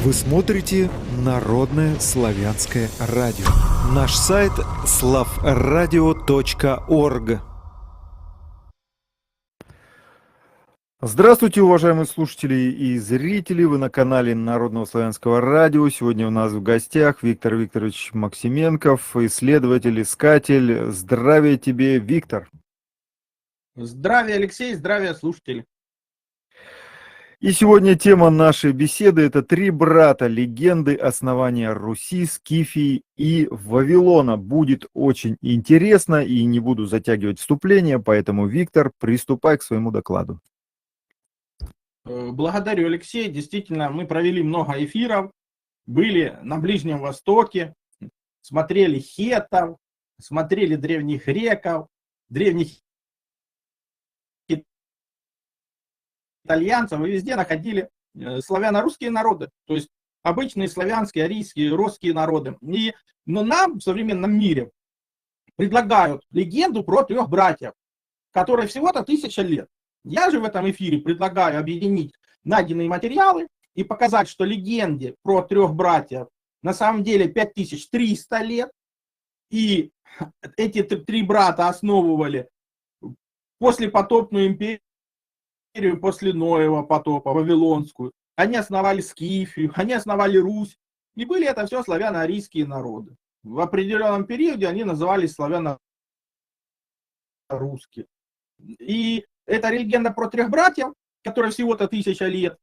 Вы смотрите Народное славянское радио. Наш сайт slavradio.org. Здравствуйте, уважаемые слушатели и зрители. Вы на канале Народного славянского радио. Сегодня у нас в гостях Виктор Викторович Максименков, исследователь, искатель. Здравия тебе, Виктор. Здравия, Алексей, здравия, слушатели. И сегодня тема нашей беседы – это три брата, легенды основания Руси, Скифии и Вавилона. Будет очень интересно, и не буду затягивать вступление, поэтому, Виктор, приступай к своему докладу. Благодарю, Алексей. Действительно, мы провели много эфиров, были на Ближнем Востоке, смотрели хеттов, смотрели древних греков, древних итальянцев, и везде находили славяно-русские народы, то есть обычные славянские, арийские, русские народы. Но нам в современном мире предлагают легенду про трех братьев, которой всего-то 1000 лет. Я же в этом эфире предлагаю объединить найденные материалы и показать, что легенде про трех братьев на самом деле 5300 лет, и эти три брата основывали послепотопную империю, после Ноева потопа, Вавилонскую. Они основали Скифию, они основали Русь. И были это все славяно-арийские народы. В определенном периоде они назывались славяно-русские. И эта легенда про трех братьев, которая всего-то 1000 лет,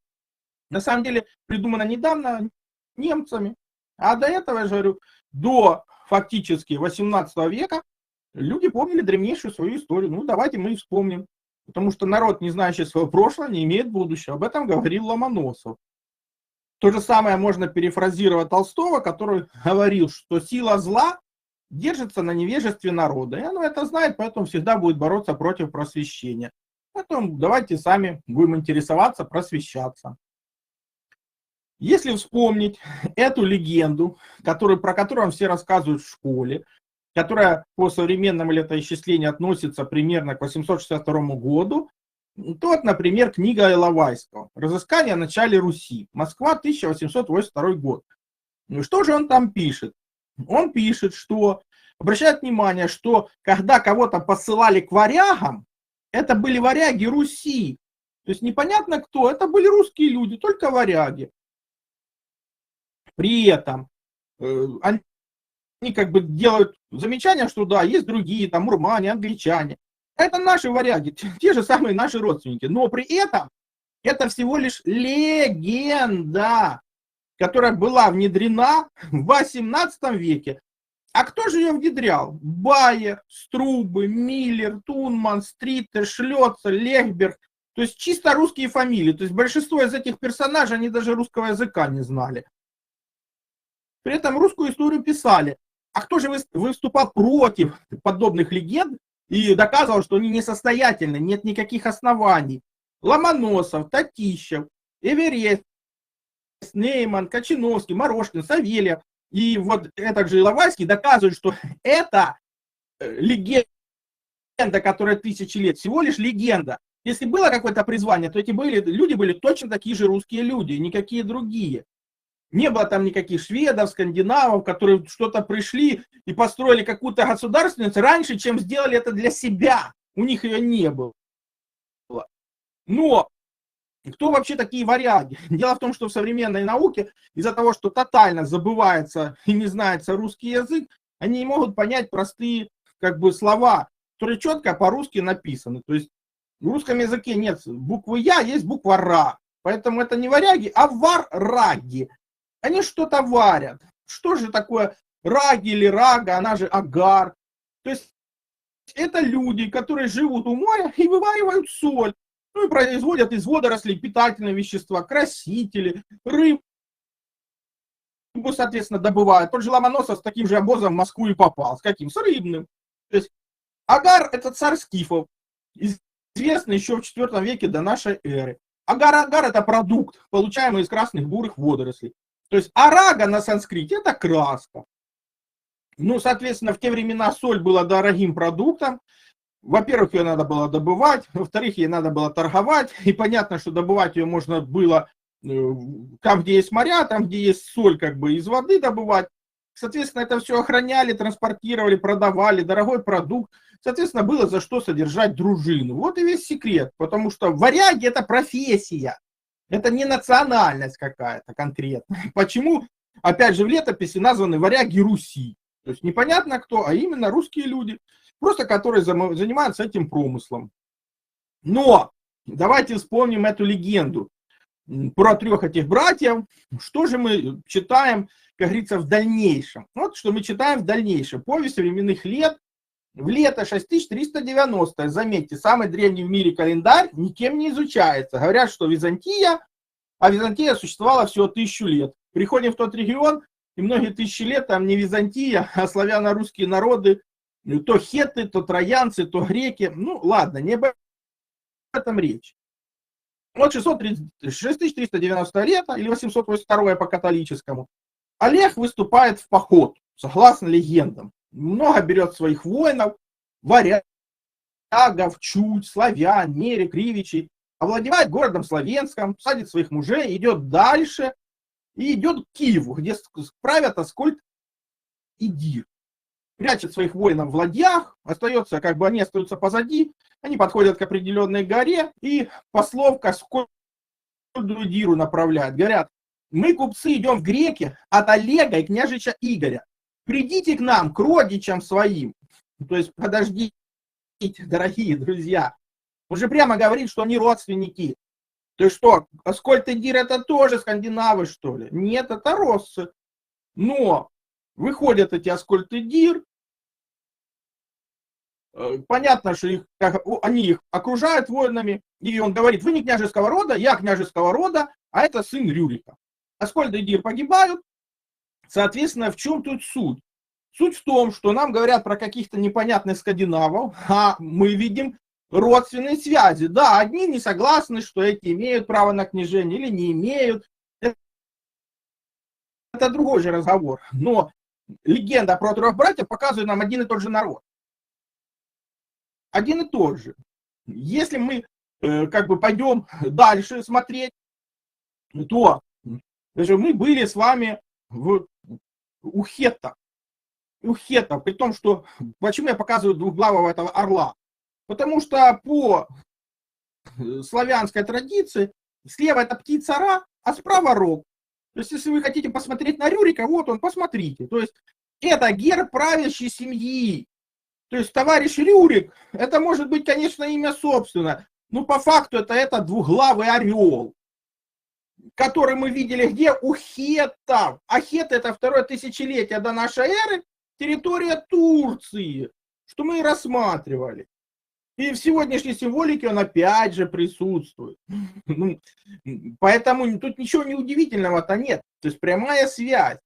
на самом деле придумана недавно немцами. А до этого, я же говорю, до фактически 18 века люди помнили древнейшую свою историю. Ну, давайте мы и вспомним. Потому что народ, не знающий своего прошлого, не имеет будущего. Об этом говорил Ломоносов. То же самое можно перефразировать Толстого, который говорил, что сила зла держится на невежестве народа. И оно это знает, поэтому всегда будет бороться против просвещения. Поэтому давайте сами будем интересоваться, просвещаться. Если вспомнить эту легенду, про которую все рассказывают в школе, которая по современному летоисчислению относится примерно к 862 году, то, вот, например, книга Иловайского «Разыскание о начале Руси», Москва, 1882 год. Ну, что же он там пишет? Он пишет, что, обращает внимание, что когда кого-то посылали к варягам, это были варяги Руси. То есть непонятно кто, это были русские люди, только варяги. При этом они как бы делают замечание, что да, есть другие, там, мурмане, англичане. Это наши варяги, те же самые наши родственники. Но при этом это всего лишь легенда, которая была внедрена в 18 веке. А кто же ее внедрял? Байер, Струбы, Миллер, Тунман, Стритер, Шлёцер, Лехберг. То есть чисто русские фамилии. То есть большинство из этих персонажей, они даже русского языка не знали. При этом русскую историю писали. А кто же выступал против подобных легенд и доказывал, что они несостоятельны, нет никаких оснований? Ломоносов, Татищев, Эверест, Нейман, Кочиновский, Морошкин, Савельев. И вот этот же Иловайский доказывает, что это легенда, которая 1000 лет, всего лишь легенда. Если было какое-то призвание, то эти люди были точно такие же русские люди, никакие другие. Не было там никаких шведов, скандинавов, которые что-то пришли и построили какую-то государственность раньше, чем сделали это для себя. У них ее не было. Но кто вообще такие варяги? Дело в том, что в современной науке из-за того, что тотально забывается и не знается русский язык, они не могут понять простые как бы слова, которые четко по-русски написаны. То есть в русском языке нет буквы «я», есть буква «ра». Поэтому это не варяги, а варраги. Они что-то варят. Что же такое раги или рага, она же агар. То есть это люди, которые живут у моря и вываривают соль. Ну и производят из водорослей питательные вещества, красители, рыбу, соответственно, добывают. Тот же Ломоносов с таким же обозом в Москву и попал. С каким? С рыбным. То есть агар – это царь скифов, известный еще в IV веке до нашей эры. Агар-агар – это продукт, получаемый из красных бурых водорослей. То есть арага на санскрите – это краска. Ну, соответственно, в те времена соль была дорогим продуктом. Во-первых, ее надо было добывать, во-вторых, ей надо было торговать. И понятно, что добывать ее можно было там, где есть моря, там, где есть соль, как бы из воды добывать. Соответственно, это все охраняли, транспортировали, продавали, дорогой продукт. Соответственно, было за что содержать дружину. Вот и весь секрет, потому что варяги – это профессия, это не национальность какая-то конкретная. Почему, опять же, в летописи названы варяги Руси? То есть непонятно кто, а именно русские люди, просто которые занимаются этим промыслом. Но давайте вспомним эту легенду про 3 этих братьев. Что же мы читаем, как говорится, в дальнейшем? Вот что мы читаем в дальнейшем. Повесть временных лет, в лето 6390, заметьте, самый древний в мире календарь никем не изучается. Говорят, что Византия, а Византия существовала всего 1000 лет. Приходим в тот регион, и многие тысячи лет там не Византия, а славяно-русские народы, то хетты, то троянцы, то греки. Ну ладно, не об этом речь. Вот 6390 лета, или 882 по католическому, Олег выступает в поход, согласно легендам. Много берет своих воинов, варягов, чуть, славян, мерек, ривичей, овладевает городом Словенском, садит своих мужей, идет дальше и идет к Киеву, где правят Аскольд и Дир. Прячет своих воинов в ладьях, остается, как бы они остаются позади, они подходят к определенной горе и послов к Аскольду и Диру направляют. Говорят: мы, купцы, идем в греки от Олега и княжича Игоря. Придите к нам, к родичам своим. То есть подождите, дорогие друзья. Он же прямо говорит, что они родственники. То есть что, Аскольд и Дир это тоже скандинавы, что ли? Нет, это россы. Но выходят эти Аскольд и Дир. Понятно, что они их окружают воинами. И он говорит: вы не княжеского рода, я княжеского рода, а это сын Рюрика. Аскольд и Дир погибают. Соответственно, в чем тут суть? Суть в том, что нам говорят про каких-то непонятных скандинавов, а мы видим родственные связи. Да, одни не согласны, что эти имеют право на княжение или не имеют. Это другой же разговор. Но легенда про 3 братьев показывает нам один и тот же народ. Один и тот же. Если мы как бы пойдем дальше смотреть, то даже мы были с вами у хеттов. У хеттов, при том, что... Почему я показываю двухглавого этого орла? Потому что по славянской традиции слева это птица Ра, а справа рог. То есть, если вы хотите посмотреть на Рюрика, вот он, посмотрите. То есть, это герб правящей семьи. То есть, товарищ Рюрик, это может быть, конечно, имя собственное, но по факту это двуглавый орел, который мы видели где? У хеттов. А хетты — это 2-е тысячелетие до нашей эры, территория Турции, что мы и рассматривали. И в сегодняшней символике он опять же присутствует. Поэтому тут ничего неудивительного-то нет. То есть прямая связь.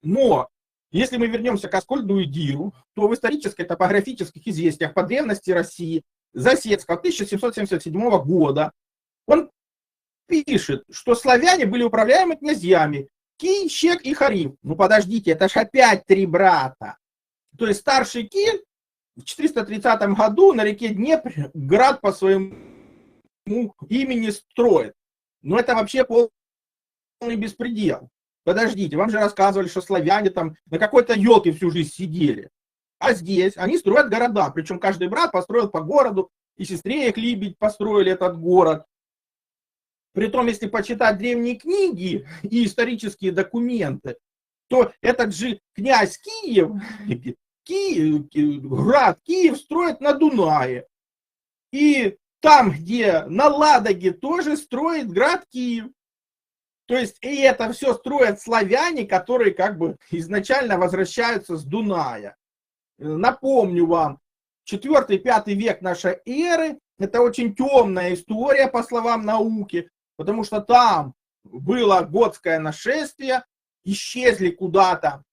Но если мы вернемся к Аскольду и Диру, то в исторических топографических известиях по древности России Засецкого 1777 года он пишет, что славяне были управляемы князьями Кий, Щек и Харив. Ну подождите, это ж опять 3 брата. То есть старший Кий в 430 году на реке Днепр град по своему имени строит. Но это вообще полный беспредел. Подождите, вам же рассказывали, что славяне там на какой-то елке всю жизнь сидели. А здесь они строят города. Причем каждый брат построил по городу. И сестре их Либедь построили этот город. Притом, если почитать древние книги и исторические документы, то этот же князь Киев, град Киев строит на Дунае. И там, где на Ладоге, тоже строит град Киев. То есть и это все строят славяне, которые как бы изначально возвращаются с Дуная. Напомню вам, 4-5 век нашей эры – это очень темная история, по словам науки, потому что там было готское нашествие, исчезли куда-то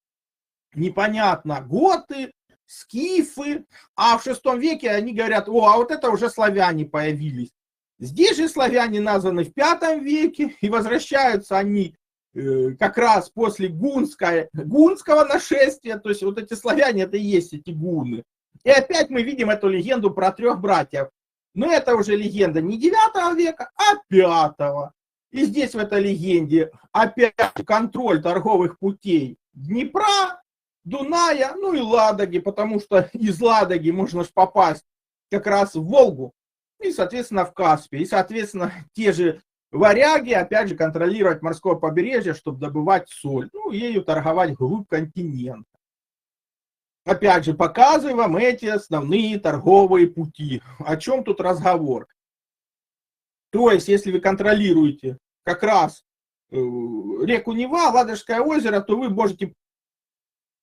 непонятно готы, скифы, а в 6 веке они говорят: о, а вот это уже славяне появились. Здесь же славяне названы в 5 веке, и возвращаются они как раз после гунского нашествия, то есть вот эти славяне это и есть эти гунны. И опять мы видим эту легенду про 3 братьев. Но это уже легенда не 9 века, а 5. И здесь в этой легенде опять контроль торговых путей Днепра, Дуная, ну и Ладоги, потому что из Ладоги можно ж попасть как раз в Волгу и, соответственно, в Каспий. И, соответственно, те же варяги, опять же, контролировать морское побережье, чтобы добывать соль. Ну, ею торговать вглубь континента. Опять же, показываю вам эти основные торговые пути. О чем тут разговор? То есть, если вы контролируете как раз реку Нева, Ладожское озеро, то вы можете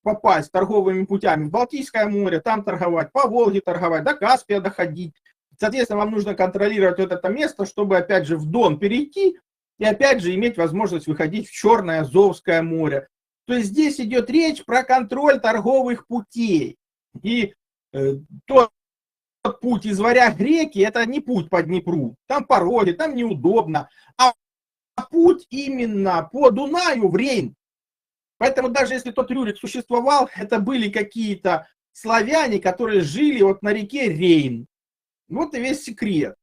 попасть торговыми путями в Балтийское море, там торговать, по Волге торговать, до Каспия доходить. Соответственно, вам нужно контролировать вот это место, чтобы, опять же, в Дон перейти и, опять же, иметь возможность выходить в Черное Азовское море. То есть здесь идет речь про контроль торговых путей. И тот путь из Варяг-реки, это не путь по Днепру, там пороги, там неудобно, а путь именно по Дунаю в Рейн. Поэтому даже если тот Рюрик существовал, это были какие-то славяне, которые жили вот на реке Рейн. Вот и весь секрет.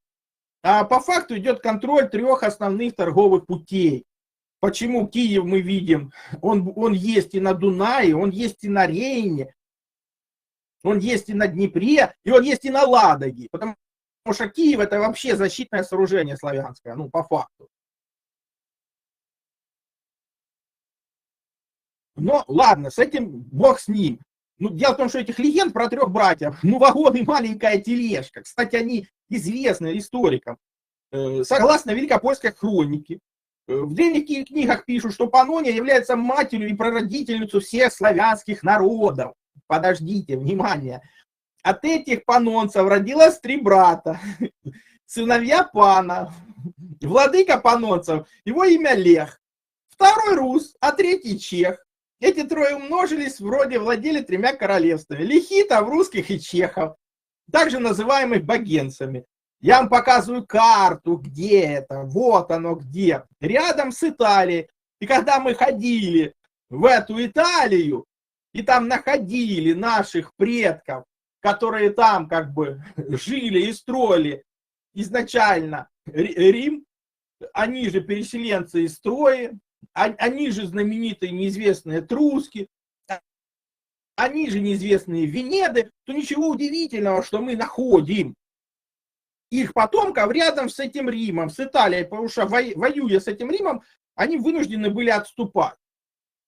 А по факту идет контроль 3 основных торговых путей. Почему Киев мы видим, он есть и на Дунае, он есть и на Рейне, он есть и на Днепре, и он есть и на Ладоге. Потому что Киев это вообще защитное сооружение славянское, ну по факту. Но ладно, с этим бог с ним. Ну, дело в том, что этих легенд про 3 братьев, ну вагон и маленькая тележка. Кстати, они известны историкам. Согласно Великопольской хронике, в древних книгах пишут, что Панония является матерью и прародительницей всех славянских народов. Подождите, внимание. От этих панонцев родилось 3 брата, сыновья Пана. Владыка панонцев, его имя Лех. 2-й рус, а 3-й чех. Эти 3 умножились, вроде владели 3 королевствами. Лихитов, русских и чехов, также называемых богенцами. Я вам показываю карту, где это, вот оно где, рядом с Италией. И когда мы ходили в эту Италию, и там находили наших предков, которые там как бы жили и строили изначально Рим, они же переселенцы из Трои, они же знаменитые неизвестные этруски, они же неизвестные Венеды, то ничего удивительного, что мы находим их потомков рядом с этим Римом, с Италией, потому что воюя с этим Римом, они вынуждены были отступать,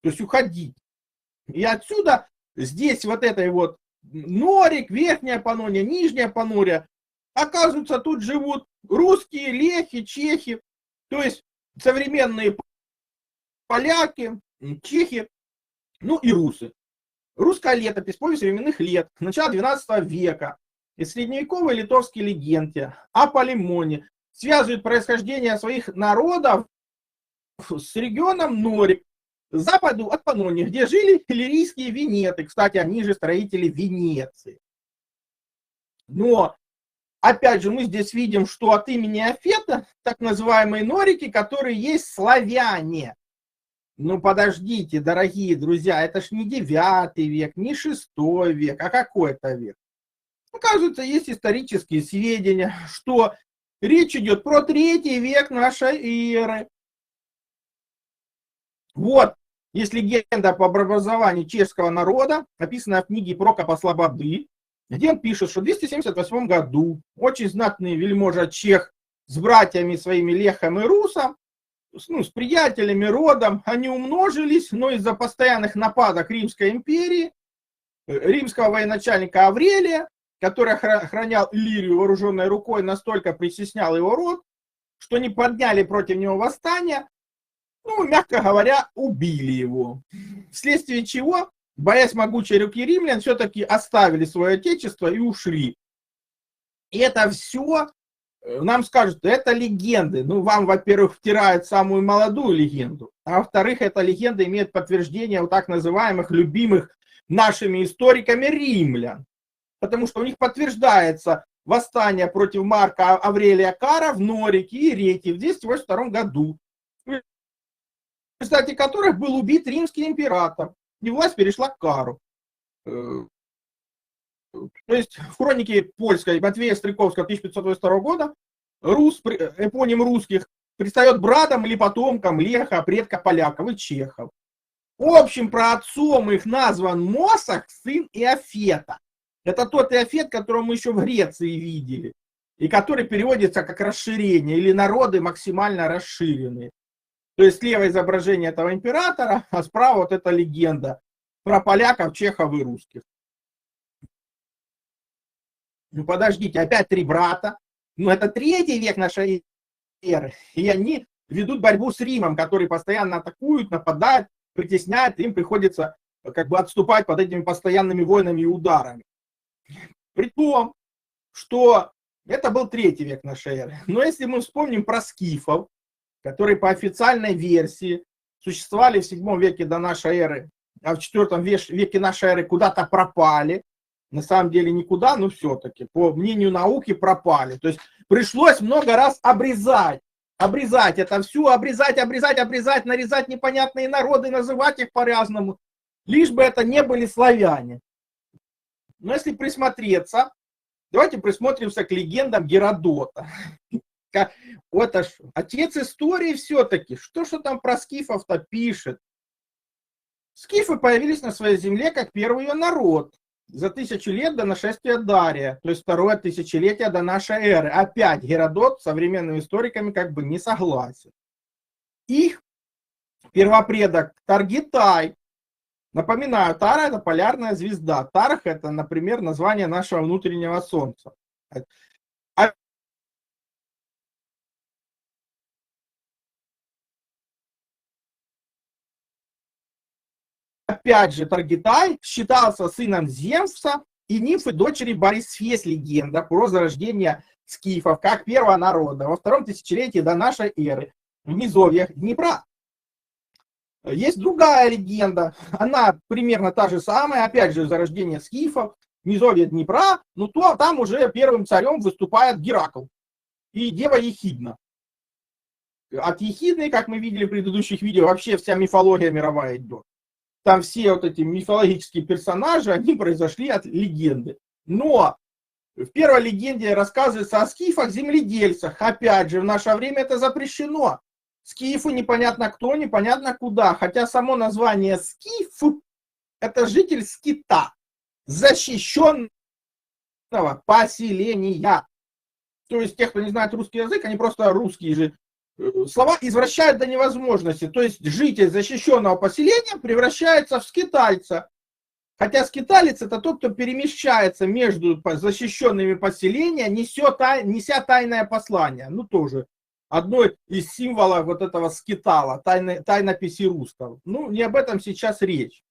то есть уходить. И отсюда здесь вот этой вот Норик, Верхняя Панония, Нижняя Панония, оказывается, тут живут русские, лехи, чехи, то есть современные поляки, чехи, ну и русы. Русская летопись, повесть временных лет, начала 12 века. И средневековые литовские легенды о Полимоне связывают происхождение своих народов с регионом Норик, к западу от Панонии, где жили иллирийские венеты. Кстати, они же строители Венеции. Но, опять же, мы здесь видим, что от имени Афета, так называемые норики, которые есть славяне. Ну, подождите, дорогие друзья, это ж не 9 век, не 6 век, а какой это век? Оказывается, есть исторические сведения, что речь идет про 3 век нашей эры. Вот, есть легенда об образовании чешского народа, описанная в книге Прокопа Слободы, где он пишет, что в 278 году очень знатный вельможа чех с братьями своими Лехом и Русом, ну, с приятелями, родом, они умножились, но из-за постоянных нападок Римской империи, римского военачальника Аврелия, который охранял Иллирию вооруженной рукой, настолько притеснял его род, что они подняли против него восстание, ну, мягко говоря, убили его. Вследствие чего, боясь могучей руки римлян, все-таки оставили свое отечество и ушли. И это все, нам скажут, это легенды. Ну, вам, во-первых, втирают самую молодую легенду, а во-вторых, эта легенда имеет подтверждение у так называемых любимых нашими историками римлян. Потому что у них подтверждается восстание против Марка Аврелия Кара в Норике и Реке в 282 году, в результате которых был убит римский император, и власть перешла к Кару. То есть в хронике польской Матвея Стрелковского 1522 года эпоним русских предстает братом или потомком Леха, предка поляков и чехов. В общем, про отцом их назван Мосах, сын Иофета. Это тот Иофет, которого мы еще в Греции видели, и который переводится как расширение, или народы максимально расширенные. То есть слева изображение этого императора, а справа вот эта легенда про поляков, чехов и русских. Ну подождите, опять три брата. Ну это 3 век нашей эры. И они ведут борьбу с Римом, который постоянно атакуют, нападают, притесняют, им приходится как бы отступать под этими постоянными войнами и ударами. При том, что это был 3 век нашей эры. Но если мы вспомним про скифов, которые по официальной версии существовали в 7 веке до нашей эры, а в 4 веке нашей эры куда-то пропали, на самом деле никуда, но все-таки, по мнению науки, пропали. То есть пришлось много раз обрезать это все, обрезать, нарезать непонятные народы, называть их по-разному, лишь бы это не были славяне. Но если присмотреться, давайте присмотримся к легендам Геродота. Вот аж отец истории все-таки. Что там про скифов-то пишет? Скифы появились на своей земле как первый ее народ за 1000 лет до нашествия Дария, то есть 2-е тысячелетие до нашей эры. Опять Геродот с современными историками как бы не согласен. Их первопредок Таргитай. Напоминаю, Тара — это полярная звезда. Тарх — это, например, название нашего внутреннего солнца. Опять же, Таргитай считался сыном Земса и нимфы дочери Борисфес, легенда про зарождение скифов как первого народа во 2-м тысячелетии до нашей эры в низовьях Днепра. Есть другая легенда, она примерно та же самая, опять же, зарождение скифов, низовья Днепра, но то там уже первым царем выступает Геракл и дева Ехидна. От Ехидны, как мы видели в предыдущих видео, вообще вся мифология мировая идет. Там все вот эти мифологические персонажи, они произошли от легенды. Но в первой легенде рассказывается о скифах-земледельцах. Опять же, в наше время это запрещено. Скифы непонятно кто, непонятно куда. Хотя само название скиф — это житель скита, защищенного поселения. То есть те, кто не знает русский язык, они просто русские же слова извращают до невозможности. То есть житель защищенного поселения превращается в скитальца. Хотя скиталец — это тот, кто перемещается между защищенными поселениями, неся тайное послание. Ну тоже одно из символов вот этого скитала, тайнописи русского. Ну не об этом сейчас речь.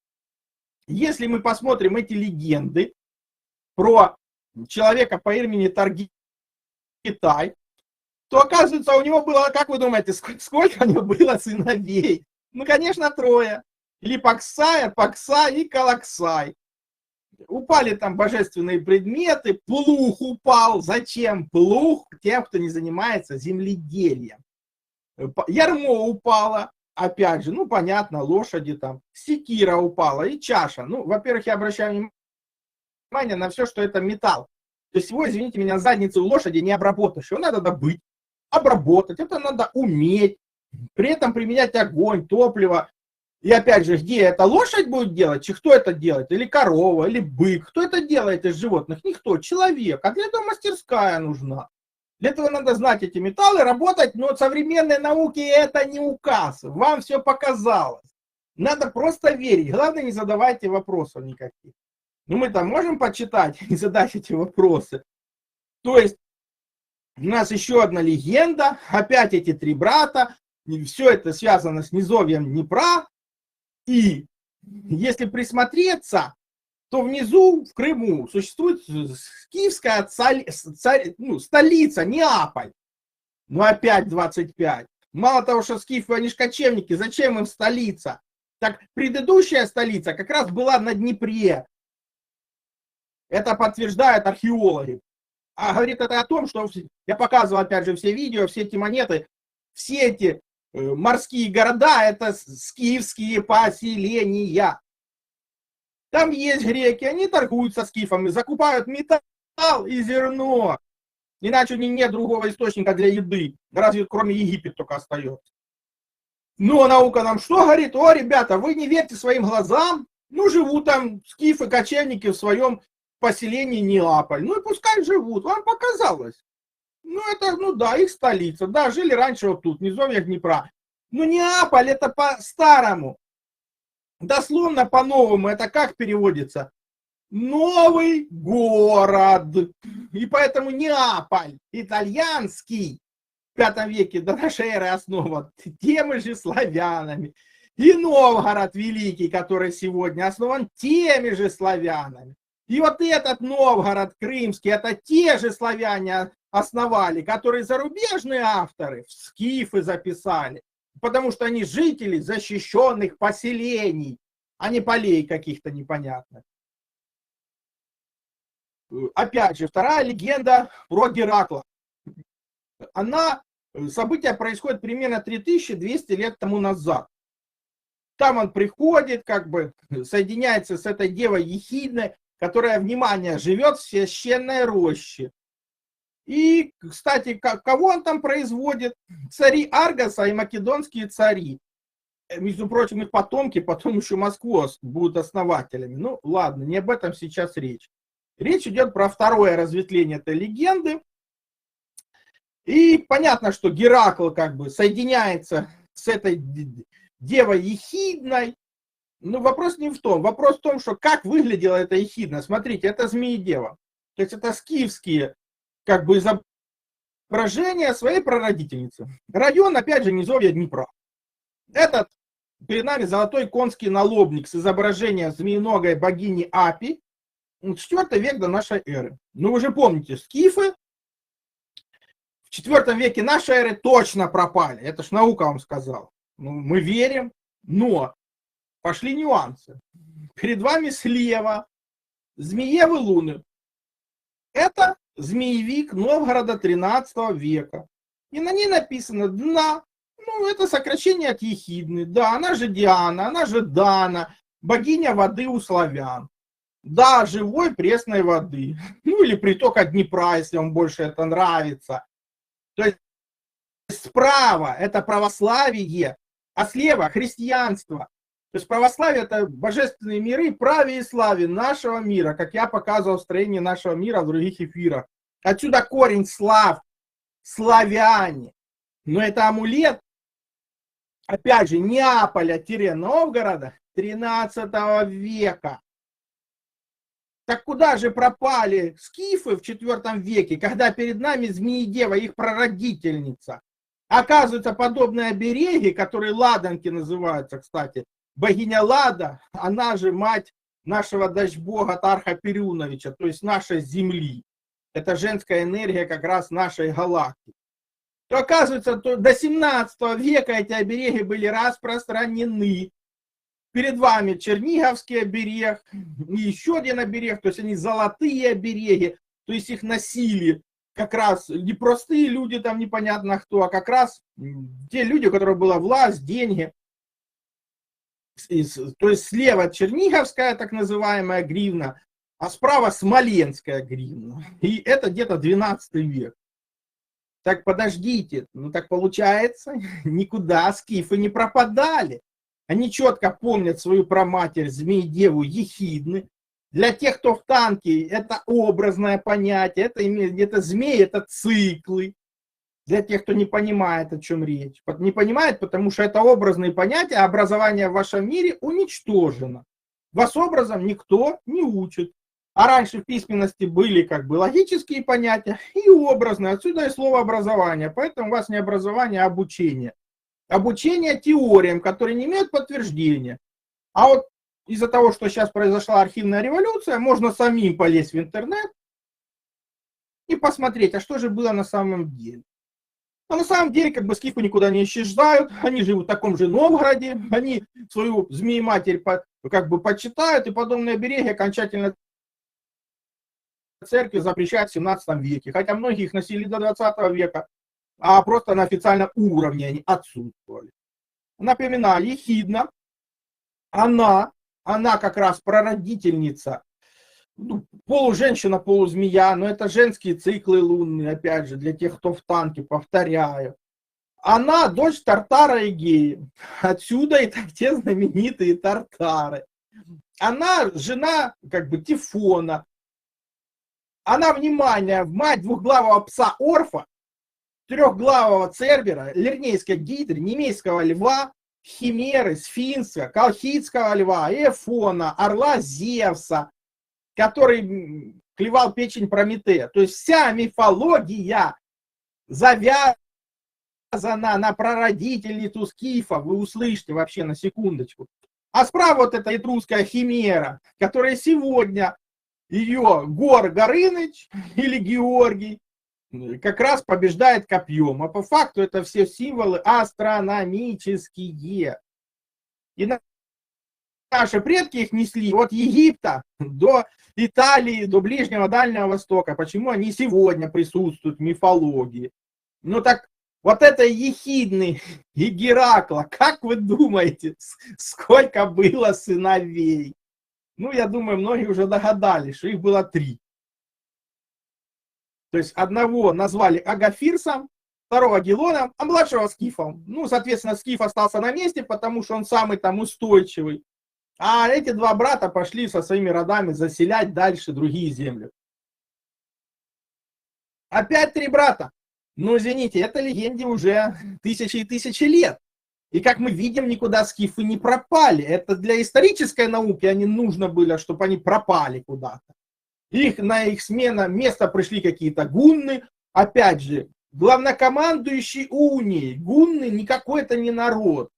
Если мы посмотрим эти легенды про человека по имени Таргитай, то оказывается, у него было, как вы думаете, сколько у него было сыновей? Ну, конечно, 3. Липоксай, Апоксай и Калаксай. Упали там божественные предметы, плуг упал. Зачем плуг? Тем, кто не занимается земледелием. Ярмо упало, опять же, ну, понятно, лошади там. Секира упала и чаша. Ну, во-первых, я обращаю внимание на все, что это металл. То есть его, извините меня, задницу лошади не обработаешь. Его надо добыть, обработать, это надо уметь, при этом применять огонь, топливо. И опять же, где это лошадь будет делать, кто это делает, или корова, или бык, кто это делает из животных? Никто, человек. А для этого мастерская нужна. Для этого надо знать эти металлы, работать, но современной науке это не указ, вам все показалось. Надо просто верить, главное не задавайте вопросов никаких. Ну мы там можем почитать и задать эти вопросы. То есть у нас еще одна легенда, опять эти 3 брата, все это связано с низовьем Днепра, и если присмотреться, то внизу, в Крыму, существует скифская столица, Неаполь, но опять 25. Мало того, что скифы, они же кочевники, зачем им столица? Так предыдущая столица как раз была на Днепре, это подтверждают археологи. А говорит это о том, что я показывал опять же все видео, все эти монеты, все эти морские города — это скифские поселения. Там есть греки, они торгуют со скифами, закупают металл и зерно. Иначе у них нет другого источника для еды. Разве кроме Египет только остается. Но наука нам что говорит? О, ребята, вы не верьте своим глазам. Ну, живут там скифы, кочевники в своем поселении Неаполь. Ну и пускай живут, вам показалось. Ну, это, ну да, их столица. Да, жили раньше вот тут, в низовьях Днепра. Но Неаполь это по-старому. Дословно по-новому. Это как переводится? Новый город. И поэтому Неаполь, итальянский, в V веке до нашей эры основан теми же славянами. И Новгород Великий, который сегодня основан теми же славянами. И вот этот Новгород Крымский, это те же славяне основали, которые зарубежные авторы в скифы записали. Потому что они жители защищенных поселений, а не полей каких-то непонятных. Опять же, вторая легенда про Геракла. События происходят примерно 3200 лет тому назад. Там он приходит, как бы соединяется с этой девой Ехидной, которая, внимание, живет в священной роще. И, кстати, кого он там производит? Цари Аргоса и македонские цари. Между прочим, их потомки потом еще Москву будут основателями. Ну, ладно, не об этом сейчас речь. Речь идет про второе разветвление этой легенды. И понятно, что Геракл как бы соединяется с этой девой Ехидной. Но вопрос не в том. Вопрос в том, что как выглядела эта Ехидна. Смотрите, это змеи-дева. То есть это скифские как бы изображения своей прародительницы. Район, опять же, низовья Днепра. Этот перед нами золотой конский налобник с изображением змеиногой богини Апи. 4 век до нашей эры. Ну, вы же помните, скифы в 4 веке нашей эры точно пропали. Это ж наука вам сказала. Ну, мы верим, но пошли нюансы. Перед вами слева Змеевы луны. Это змеевик Новгорода 13 века. И на ней написано Дна. Ну, это сокращение от Ехидны. Да, она же Диана, она же Дана, богиня воды у славян. Да, живой пресной воды. Ну, или притока Днепра, если вам больше это нравится. То есть справа это православие, а слева христианство. То есть православие это божественные миры, праве и славе нашего мира, как я показывал в строении нашего мира в других эфирах. Отсюда корень слав, славяне. Но это амулет, опять же, Неаполя-Новгорода 13 века. Так куда же пропали скифы в 4 веке, когда перед нами Змеедева, их прародительница? Оказывается, подобные обереги, которые ладанки называются, кстати, богиня Лада, она же мать нашего дождь-бога Тарха Перуновича, то есть нашей земли. Это женская энергия как раз нашей галактики. То оказывается, до 17 века эти обереги были распространены. Перед вами Черниговский оберег и еще один оберег, то есть они золотые обереги, то есть их носили как раз не простые люди, там непонятно кто, а как раз те люди, у которых была власть, деньги. То есть слева Черниговская так называемая гривна, а справа Смоленская гривна. И это где-то 12 век. Так подождите, ну так получается, никуда скифы не пропадали. Они четко помнят свою праматерь Змеедеву Ехидны. Для тех, кто в танке, это образное понятие, это змеи, это циклы. Для тех, кто не понимает, о чем речь. Не понимает, потому что это образные понятия, а образование в вашем мире уничтожено. Вас образом никто не учит. А раньше в письменности были как бы логические понятия и образные. Отсюда и слово образование. Поэтому у вас не образование, а обучение. Обучение теориям, которые не имеют подтверждения. А вот из-за того, что сейчас произошла архивная революция, можно самим полезть в интернет и посмотреть, а что же было на самом деле. А на самом деле, как бы скифы никуда не исчезают, они живут в таком же Новгороде, они свою змеи-матерь как бы почитают, и подобные обереги окончательно церкви запрещают в 17 веке. Хотя многие их носили до 20 века, а просто на официальном уровне они отсутствовали. Напоминаю, Ехидна, она она как раз прародительница, ну, полуженщина, полузмея, но это женские циклы лунные, опять же, для тех, кто в танке, повторяю. Она дочь Тартара и Геи. Отсюда и те знаменитые тартары. Она жена, как бы, Тифона. Она, внимание, мать двухглавого пса Орфа, трехглавого Цербера, лирнейской гидры, немейского льва, химеры, сфинкса, колхидского льва, Эфона, орла Зевса, который клевал печень Прометея. То есть вся мифология завязана на прародительницу скифа, вы услышите вообще на секундочку. А справа вот эта этрусская химера, которая сегодня ее Горыныч или Георгий как раз побеждает копьем. А по факту это все символы астрономические. И наши предки их несли от Египта до Италии, до Ближнего Дальнего Востока. Почему они сегодня присутствуют в мифологии? Ну так вот это Ехидны и Геракла, как вы думаете, сколько было сыновей? Ну, я думаю, многие уже догадались, что их было 3. То есть одного назвали Агафирсом, второго Гелоном, а младшего Скифом. Ну, соответственно, Скиф остался на месте, потому что он самый там устойчивый. А эти 2 брата пошли со своими родами заселять дальше другие земли. Опять 3 брата. Ну, извините, это легенде уже тысячи и тысячи лет. И как мы видим, никуда скифы не пропали. Это для исторической науки они нужно было, чтобы они пропали куда-то. На их место пришли какие-то гунны. Опять же, главнокомандующий унией. Гунны не какой-то не народ.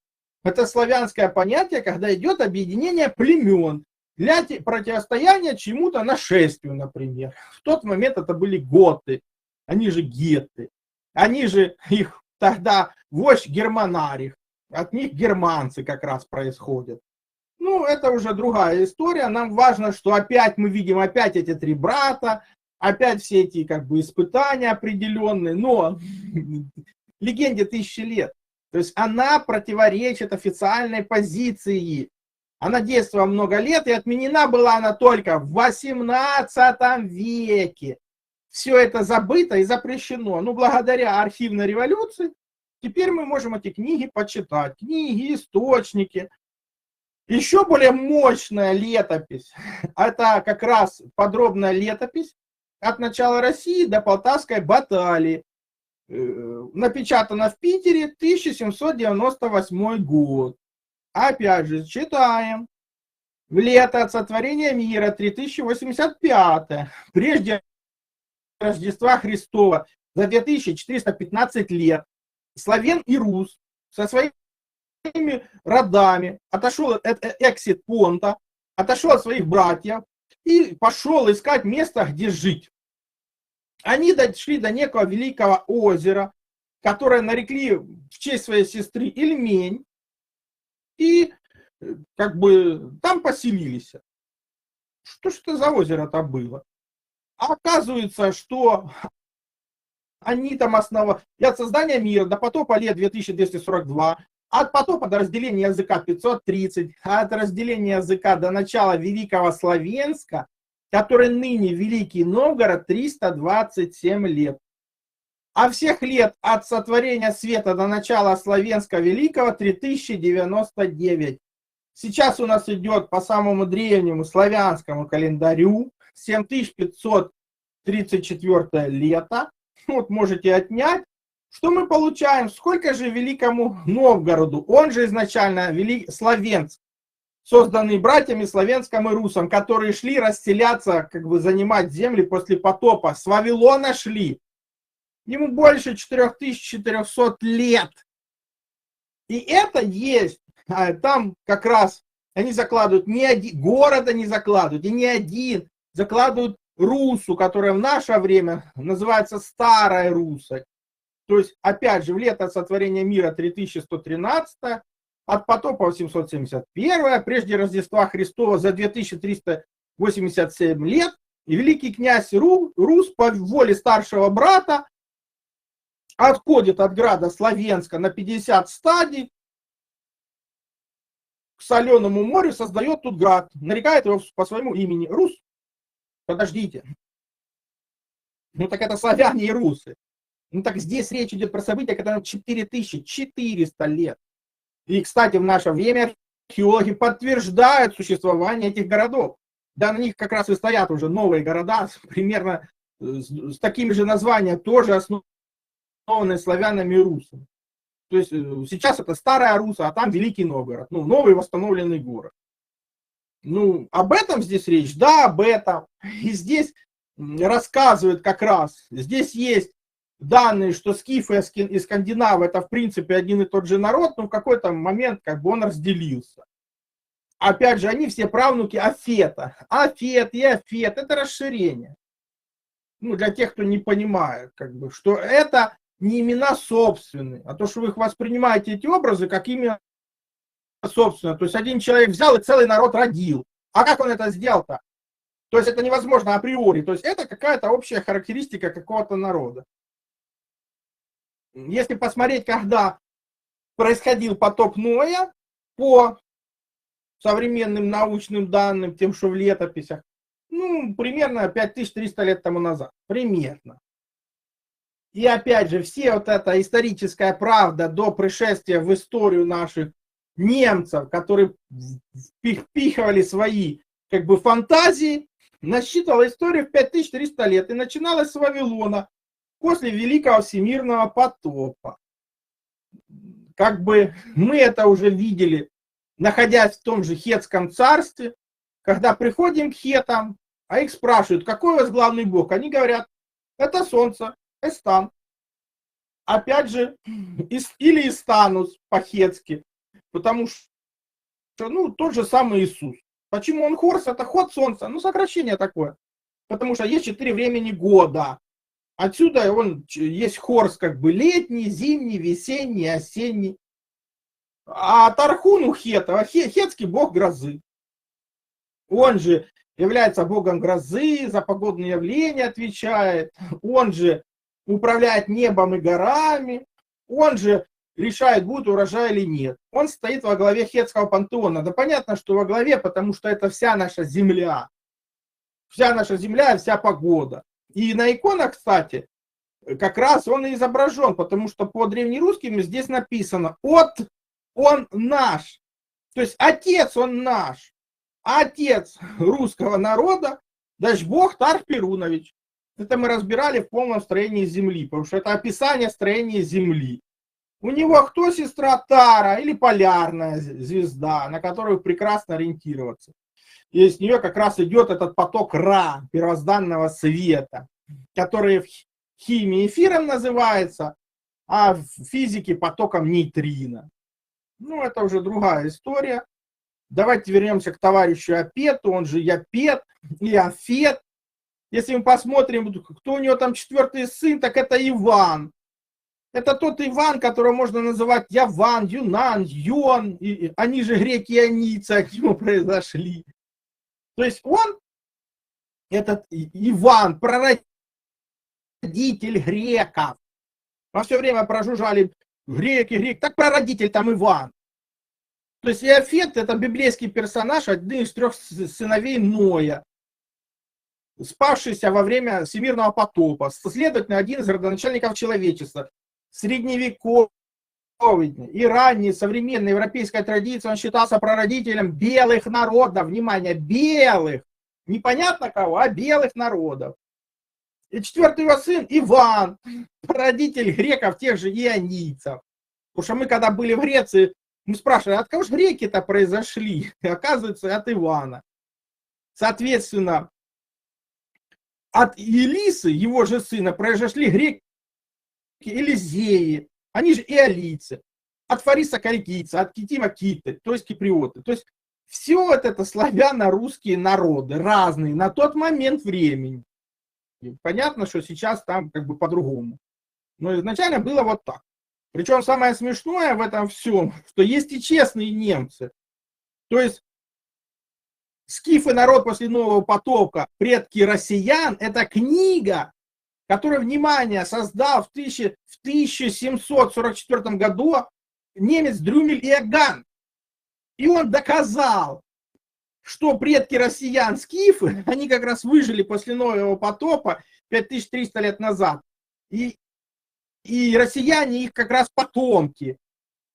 Это славянское понятие, когда идет объединение племен для противостояния чему-то нашествию, например. В тот момент это были готы, они же гетты. Они же их тогда вождь Германарих. От них германцы как раз происходят. Ну, это уже другая история. Нам важно, что опять мы видим опять эти 3 брата, опять все эти как бы испытания определенные, но легенде 1000 лет. То есть она противоречит официальной позиции. Она действовала много лет, и отменена была она только в 18 веке. Все это забыто и запрещено. Но благодаря архивной революции теперь мы можем эти книги почитать. Книги, источники. Еще более мощная летопись. Это как раз подробная летопись от начала России до Полтавской баталии. Напечатана в Питере 1798 год. Опять же, читаем. В лето от сотворения мира 3085. Прежде Рождества Христова за 2415 лет. Славян и Рус со своими родами отошел от Эксит Понта, отошел от своих братьев и пошел искать место, где жить. Они дошли до некого великого озера, которое нарекли в честь своей сестры Ильмень, и как бы там поселились. Что ж это за озеро-то было? А оказывается, что они там основали от создания мира до потопа лет 2242, от потопа до разделения языка 530, от разделения языка до начала Великого Славенска, который ныне Великий Новгород, 327 лет. А всех лет от сотворения света до начала Славенска Великого 3099. Сейчас у нас идет по самому древнему славянскому календарю 7534 лето. Вот можете отнять. Что мы получаем? Сколько же Великому Новгороду? Он же изначально Славенск, созданный братьями Славенском и Русом, которые шли расселяться, как бы занимать земли после потопа. С Вавилона шли. Ему больше 4400 лет. И это есть. Там как раз они закладывают не один, города не закладывают, и не один. Закладывают Русу, которая в наше время называется Старая Руса. То есть, опять же, в лето сотворения мира 3113, от потопа 871, прежде Рождества Христова за 2387 лет, и великий князь Рус по воле старшего брата отходит от града Славенска на 50 стадий соленому морю, создает тут град, нарекает его по своему имени. Рус. Подождите. Ну так это славяне и русы. Ну так здесь речь идет про события, которые 4400 лет. И, кстати, в наше время археологи подтверждают существование этих городов. Да, на них как раз и стоят уже новые города, примерно с такими же названиями, тоже основанные славянами и русами. То есть сейчас это Старая Руса, а там Великий Новгород, ну, новый восстановленный город. Ну, об этом здесь речь, да, об этом. И здесь рассказывают как раз, здесь есть данные, что скифы и скандинавы это в принципе один и тот же народ, но в какой-то момент как бы он разделился. Опять же, они все правнуки Афета. Афет и Афет это расширение. Ну, для тех, кто не понимает, как бы, что это не имена собственные, а то, что вы их воспринимаете, эти образы, как имя собственное. То есть один человек взял и целый народ родил. А как он это сделал-то? То есть это невозможно априори. То есть это какая-то общая характеристика какого-то народа. Если посмотреть, когда происходил потоп Ноя, по современным научным данным, тем, что в летописях, ну, примерно 5300 лет тому назад. Примерно. И опять же, все вот эта историческая правда до пришествия в историю наших немцев, которые впихивали свои как бы фантазии, насчитывала историю в 5300 лет. И начиналась с Вавилона после Великого Всемирного потопа. Как бы мы это уже видели, находясь в том же Хетском царстве, когда приходим к хетам, а их спрашивают, какой у вас главный бог? Они говорят, это солнце, Эстан. Опять же, или Истанус по-хетски, потому что, ну, тот же самый Иисус. Почему он Хорс? Это ход солнца, ну, сокращение такое. Потому что есть 4 времени года. Отсюда он есть Хорс как бы летний, зимний, весенний, осенний. А Тархун у хетов, хетский бог грозы. Он же является богом грозы, за погодные явления отвечает. Он же управляет небом и горами. Он же решает, будет урожай или нет. Он стоит во главе хетского пантеона. Да понятно, что во главе, потому что это вся наша земля. Вся наша земля и вся погода. И на иконах, кстати, как раз он и изображен, потому что по древнерусским здесь написано он наш. То есть отец он наш. Отец русского народа, даже бог Тарх Перунович. Это мы разбирали в полном строении земли, потому что это описание строения земли. У него кто сестра Тара или полярная звезда, на которую прекрасно ориентироваться. И с нее как раз идет этот поток Ра, первозданного света, который в химии эфиром называется, а в физике потоком нейтрино. Ну, это уже другая история. Давайте вернемся к товарищу Апету, он же Япет и Афет. Если мы посмотрим, кто у него там 4-й сын, так это Иван. Это тот Иван, которого можно называть Яван, Юнан, Йон. И они же греки-ионийцы от него произошли. То есть он, этот Иван, прародитель греков. Во все время прожужжали греки, так прародитель там Иван. То есть Иофет это библейский персонаж, один из 3 сыновей Ноя, спавшийся во время всемирного потопа, следовательно, один из родоначальников человечества. Средневековье и ранней современной европейской традиции он считался прародителем белых народов. Внимание, белых. Непонятно кого, а белых народов. И 4-й его сын Иван, прародитель греков, тех же ионийцев. Потому что мы когда были в Греции, мы спрашивали, от кого же греки-то произошли? И оказывается, от Ивана. Соответственно, от Елисы, его же сына, произошли греки Элизеи, они же иолийцы. От Фариса корикийцы, от Китима киты, то есть киприоты. То есть все вот это славяно-русские народы, разные, на тот момент времени. И понятно, что сейчас там как бы по-другому. Но изначально было вот так. Причем самое смешное в этом всем, что есть и честные немцы. То есть «Скифы. Народ после нового потопа. Предки россиян» — это книга, которую, внимание, создал в 1744 году немец Дрюмель Иоганн. И он доказал, что предки россиян скифы, они как раз выжили после Нового потопа 5300 лет назад. И россияне их как раз потомки.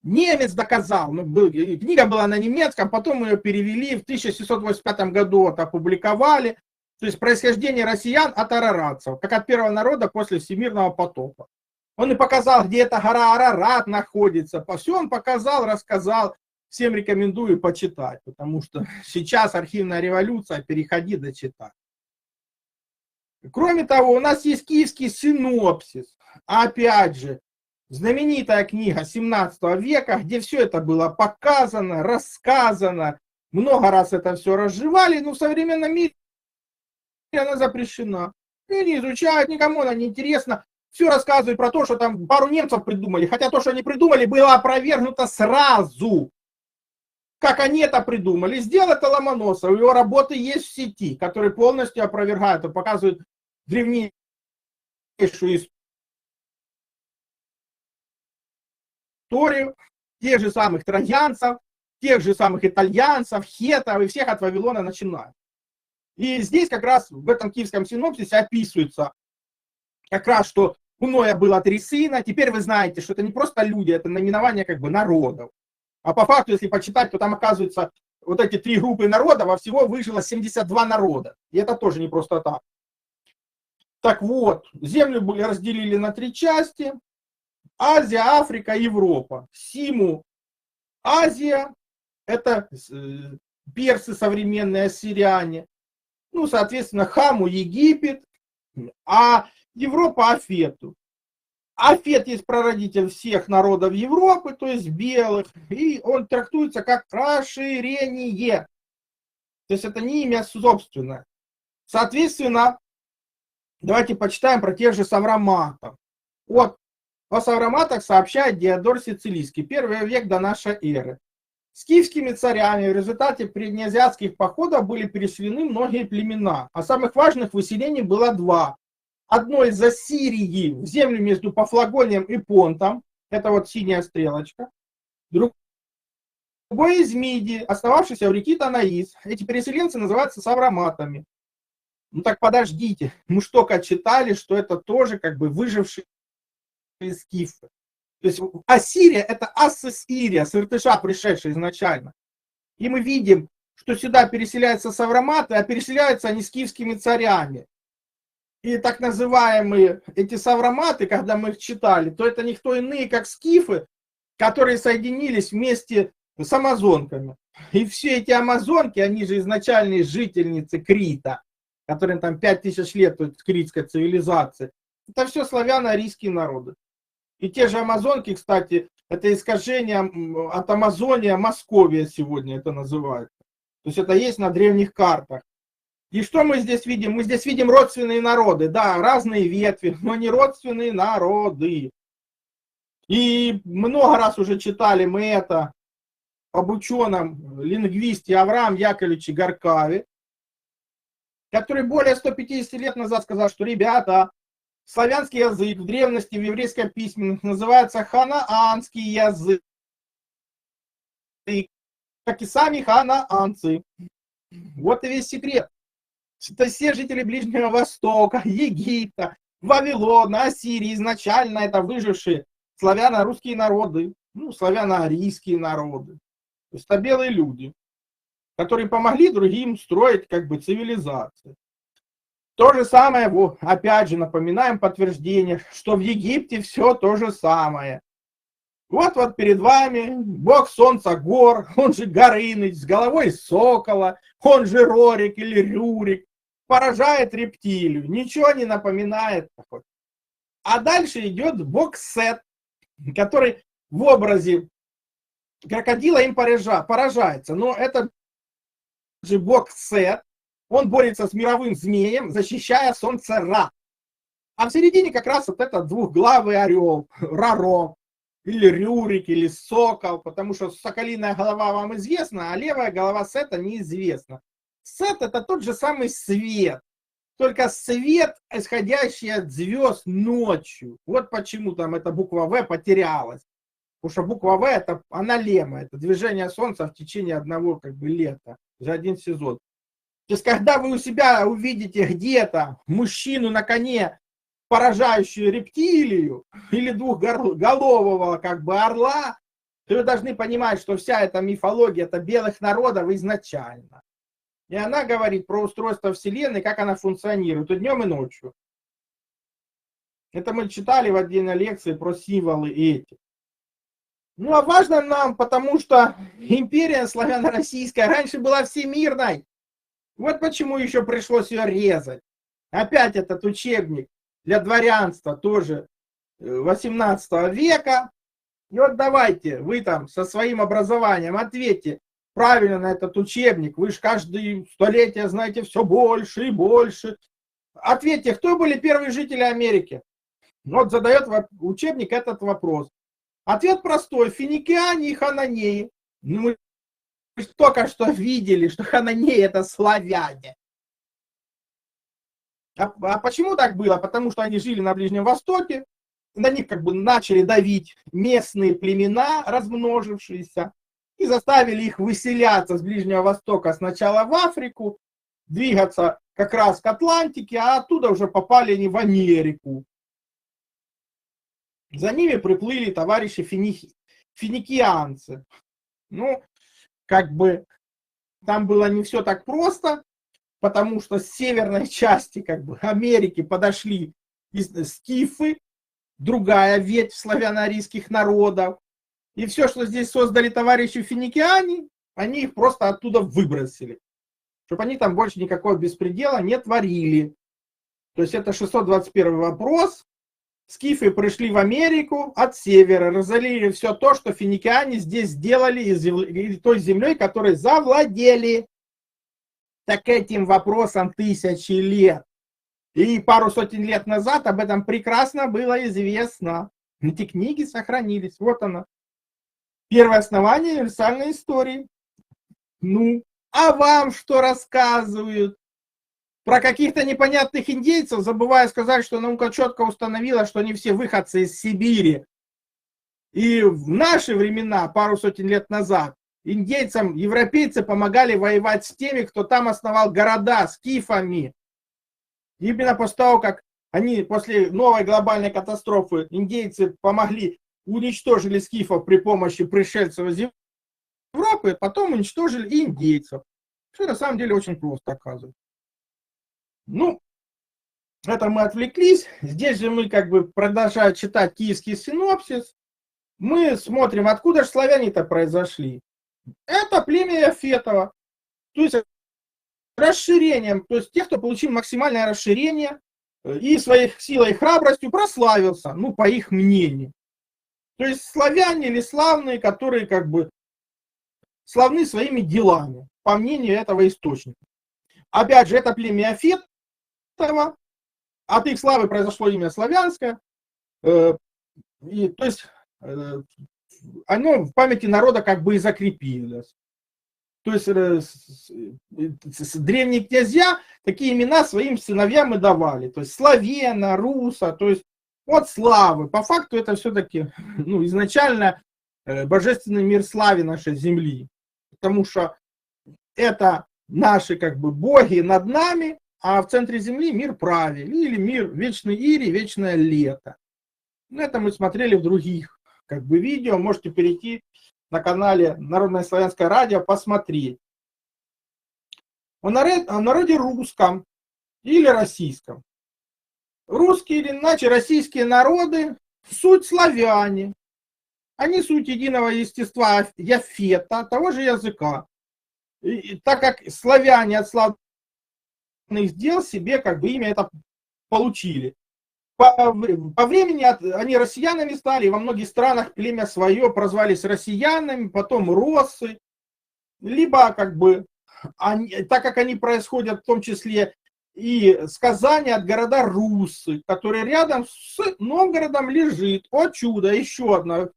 Немец доказал, книга была на немецком, потом ее перевели, в 1785 году опубликовали. То есть происхождение россиян от араратцев, как от первого народа после всемирного потопа. Он и показал, где эта гора Арарат находится. Все он показал, рассказал. Всем рекомендую почитать, потому что сейчас архивная революция, переходи дочитай. Кроме того, у нас есть киевский синопсис. Опять же, знаменитая книга 17 века, где все это было показано, рассказано. Много раз это все разжевали, но в современном мире она запрещена. И не изучают, никому она не интересна. Все рассказывают про то, что там пару немцев придумали. Хотя то, что они придумали, было опровергнуто сразу. Как они это придумали. Сделал это Ломоносов. Его работы есть в сети, которые полностью опровергают и показывают древнейшую историю тех же самых троянцев, тех же самых итальянцев, хетов и всех от Вавилона начинают. И здесь как раз в этом киевском синопсисе описывается как раз, что у Ноя было 3 сына. Теперь вы знаете, что это не просто люди, это наименование как бы народов. А по факту, если почитать, то там оказывается вот эти 3 группы народов, а всего выжило 72 народа. И это тоже не просто так. Так вот, землю разделили на 3 части. Азия, Африка, Европа. Симу Азия, это персы современные, ассиряне. Ну, соответственно, Хаму Египет, а Европа Афету. Афет есть прародитель всех народов Европы, то есть белых, и он трактуется как расширение. То есть это не имя собственное. Соответственно, давайте почитаем про тех же савроматов. Вот о савроматах сообщает Диодор Сицилийский, 1 век до нашей эры. Скифскими царями в результате преднеазиатских походов были переселены многие племена, а самых важных выселений было 2. Одно из Ассирии в землю между Пафлагонием и Понтом, это вот синяя стрелочка. Другое из Мидии, остававшийся в реке Танаис. Эти переселенцы называются савроматами. Ну так подождите, мы ж только читали, что это тоже как бы выжившие скифы. То есть Ассирия это Ассирия, с Иртыша пришедшая изначально. И мы видим, что сюда переселяются савроматы, а переселяются они скифскими царями. И так называемые эти савроматы, когда мы их читали, то это никто иные, как скифы, которые соединились вместе с амазонками. И все эти амазонки, они же изначальные жительницы Крита, которым там 5000 лет критской цивилизации. Это все славяно-арийские народы. И те же амазонки, кстати, это искажение от Амазония, Московия сегодня это называется. То есть это есть на древних картах. И что мы здесь видим? Мы здесь видим родственные народы. Да, разные ветви, но не родственные народы. И много раз уже читали мы это об ученом лингвисте Авраам Яковлевиче Гаркаве, который более 150 лет назад сказал, что, ребята, славянский язык в древности в еврейской письменности называется ханаанский язык, как и сами ханаанцы. Вот и весь секрет. Это все жители Ближнего Востока, Египта, Вавилона, Ассирии изначально это выжившие славяно-русские народы, ну, славяно-арийские народы. То есть это белые люди, которые помогли другим строить как бы цивилизацию. То же самое, опять же, напоминаем подтверждение, что в Египте все то же самое. Вот перед вами бог солнца гор, он же Горыныч, с головой сокола, он же Рорик или Рюрик, поражает рептилию, ничего не напоминает. А дальше идет бог Сет, который в образе крокодила им поражается. Но это же бог Сет, он борется с мировым змеем, защищая солнце Ра. А в середине как раз вот этот двухглавый орел, Раро, или Рюрик, или Сокол, потому что соколиная голова вам известна, а левая голова Сета неизвестна. Сет это тот же самый свет, только свет, исходящий от звезд ночью. Вот почему там эта буква В потерялась. Потому что буква В это аналема, это движение Солнца в течение одного как бы лета, за один сезон. То есть, когда вы у себя увидите где-то мужчину на коне, поражающую рептилию, или двухголового как бы орла, то вы должны понимать, что вся эта мифология, это белых народов изначально. И она говорит про устройство Вселенной, как она функционирует и днем, и ночью. Это мы читали в отдельной лекции про символы эти. Ну, а важно нам, потому что империя славяно-российская раньше была всемирной. Вот почему еще пришлось ее резать. Опять этот учебник для дворянства тоже 18 века. И вот давайте, вы там со своим образованием ответьте правильно на этот учебник. Вы же каждое столетие знаете все больше и больше. Ответьте, кто были первые жители Америки? Вот задает учебник этот вопрос. Ответ простой. Финикиане и хананеи. Ну, мы только что видели, что хананеи это славяне. А почему так было? Потому что они жили на Ближнем Востоке, на них как бы начали давить местные племена, размножившиеся, и заставили их выселяться с Ближнего Востока сначала в Африку, двигаться как раз к Атлантике, а оттуда уже попали они в Америку. За ними приплыли товарищи финикианцы. Ну, как бы там было не все так просто, потому что с северной части как бы Америки подошли скифы, другая ветвь славяно-арийских народов. И все, что здесь создали товарищи финикиане, они их просто оттуда выбросили, чтобы они там больше никакого беспредела не творили. То есть это 621 вопрос. Скифы пришли в Америку от севера, разорили все то, что финикиане здесь сделали из той землей, которой завладели. Так этим вопросом тысячи лет. И пару сотен лет назад об этом прекрасно было известно. Эти книги сохранились. Вот оно. Первое основание универсальной истории. Ну, а вам что рассказывают? Про каких-то непонятных индейцев, забывая сказать, что наука четко установила, что они все выходцы из Сибири. И в наши времена, пару сотен лет назад, индейцам европейцы помогали воевать с теми, кто там основал города, скифами. Именно после того, как они после новой глобальной катастрофы, индейцы помогли, уничтожили скифов при помощи пришельцев из Европы, потом уничтожили и индейцев. Что на самом деле очень просто оказывается. Ну, это мы отвлеклись. Здесь же мы как бы продолжаем читать киевский синопсис. Мы смотрим, откуда же славяне-то произошли. Это племя Яфетово. То есть расширением, то есть тех, кто получил максимальное расширение и своей силой и храбростью прославился, ну, по их мнению. То есть славяне или славные, которые как бы славны своими делами, по мнению этого источника. Опять же, это племя Яфетово, от их славы произошло имя славянское, то есть оно в памяти народа как бы и закрепилось. То есть древние князья такие имена своим сыновьям и давали. То есть Славена, Руса, то есть от славы. По факту это все-таки ну, изначально божественный мир славы нашей земли. Потому что это наши как бы боги над нами, а в центре земли мир праве. Или мир вечный Ири, вечное лето. Это мы смотрели в других как бы видео. Можете перейти на канале Народное славянское радио посмотреть. О народе русском или российском. Русские или иначе российские народы суть славяне. Они суть единого естества Яфета, того же языка. И так как славяне от славных дел себе как бы имя это получили. По времени они россиянами стали, и во многих странах племя свое прозвались россиянами, потом россы, либо как бы, так как они происходят в том числе и сказания от города Русы, который рядом с Новгородом лежит. О чудо, еще одна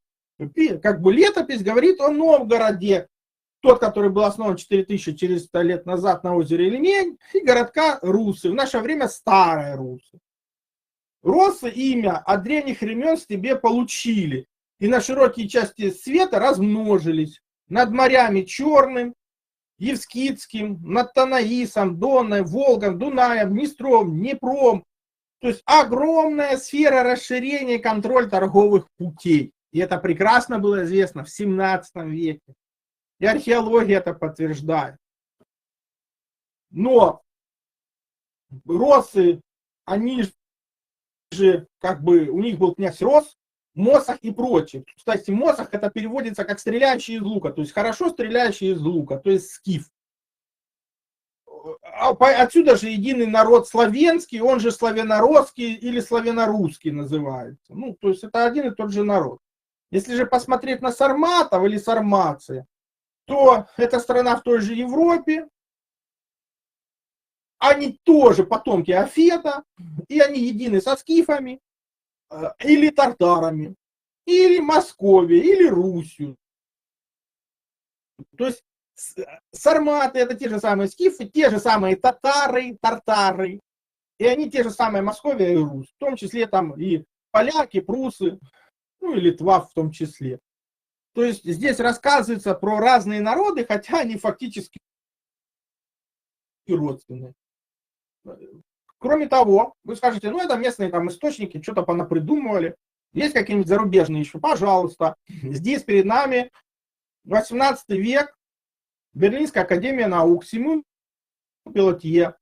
как бы летопись говорит о Новгороде, тот, который был основан 4400 лет назад на озере Ильмень, и городка Русы, в наше время Старая Русы. Россы имя от древних времен себе получили. и на широкие части света размножились над морями Черным, Евскидским, над Танаисом, Доной, Волгом, Дунаем, Днестром, Днепром. То есть огромная сфера расширения и контроль торговых путей. И это прекрасно было известно в 17 веке. И археология это подтверждает. Но россы, они же, как бы, у них был князь Рос, Мосах и прочее. Кстати, Мосах это переводится как стреляющий из лука, то есть хорошо стреляющий из лука, то есть скиф. Отсюда же единый народ славянский, он же славяно-росский или славяно-русский называется. Ну, то есть это один и тот же народ. Если же посмотреть на сарматов или сармации, то эта страна в той же Европе, они тоже потомки Афета, и они едины со скифами, или тартарами, или Московией, или Русью. То есть сарматы это те же самые скифы, те же самые татары, тартары, и они те же самые Московия и Русь, в том числе там и поляки, прусы, ну и Литва в том числе. То есть здесь рассказывается про разные народы, хотя они фактически родственные. Кроме того, вы скажете, ну это местные там источники, что-то понапридумывали. Есть какие-нибудь зарубежные еще? Пожалуйста. Здесь перед нами 18 век, Берлинская академия наук, Симон Пелотье.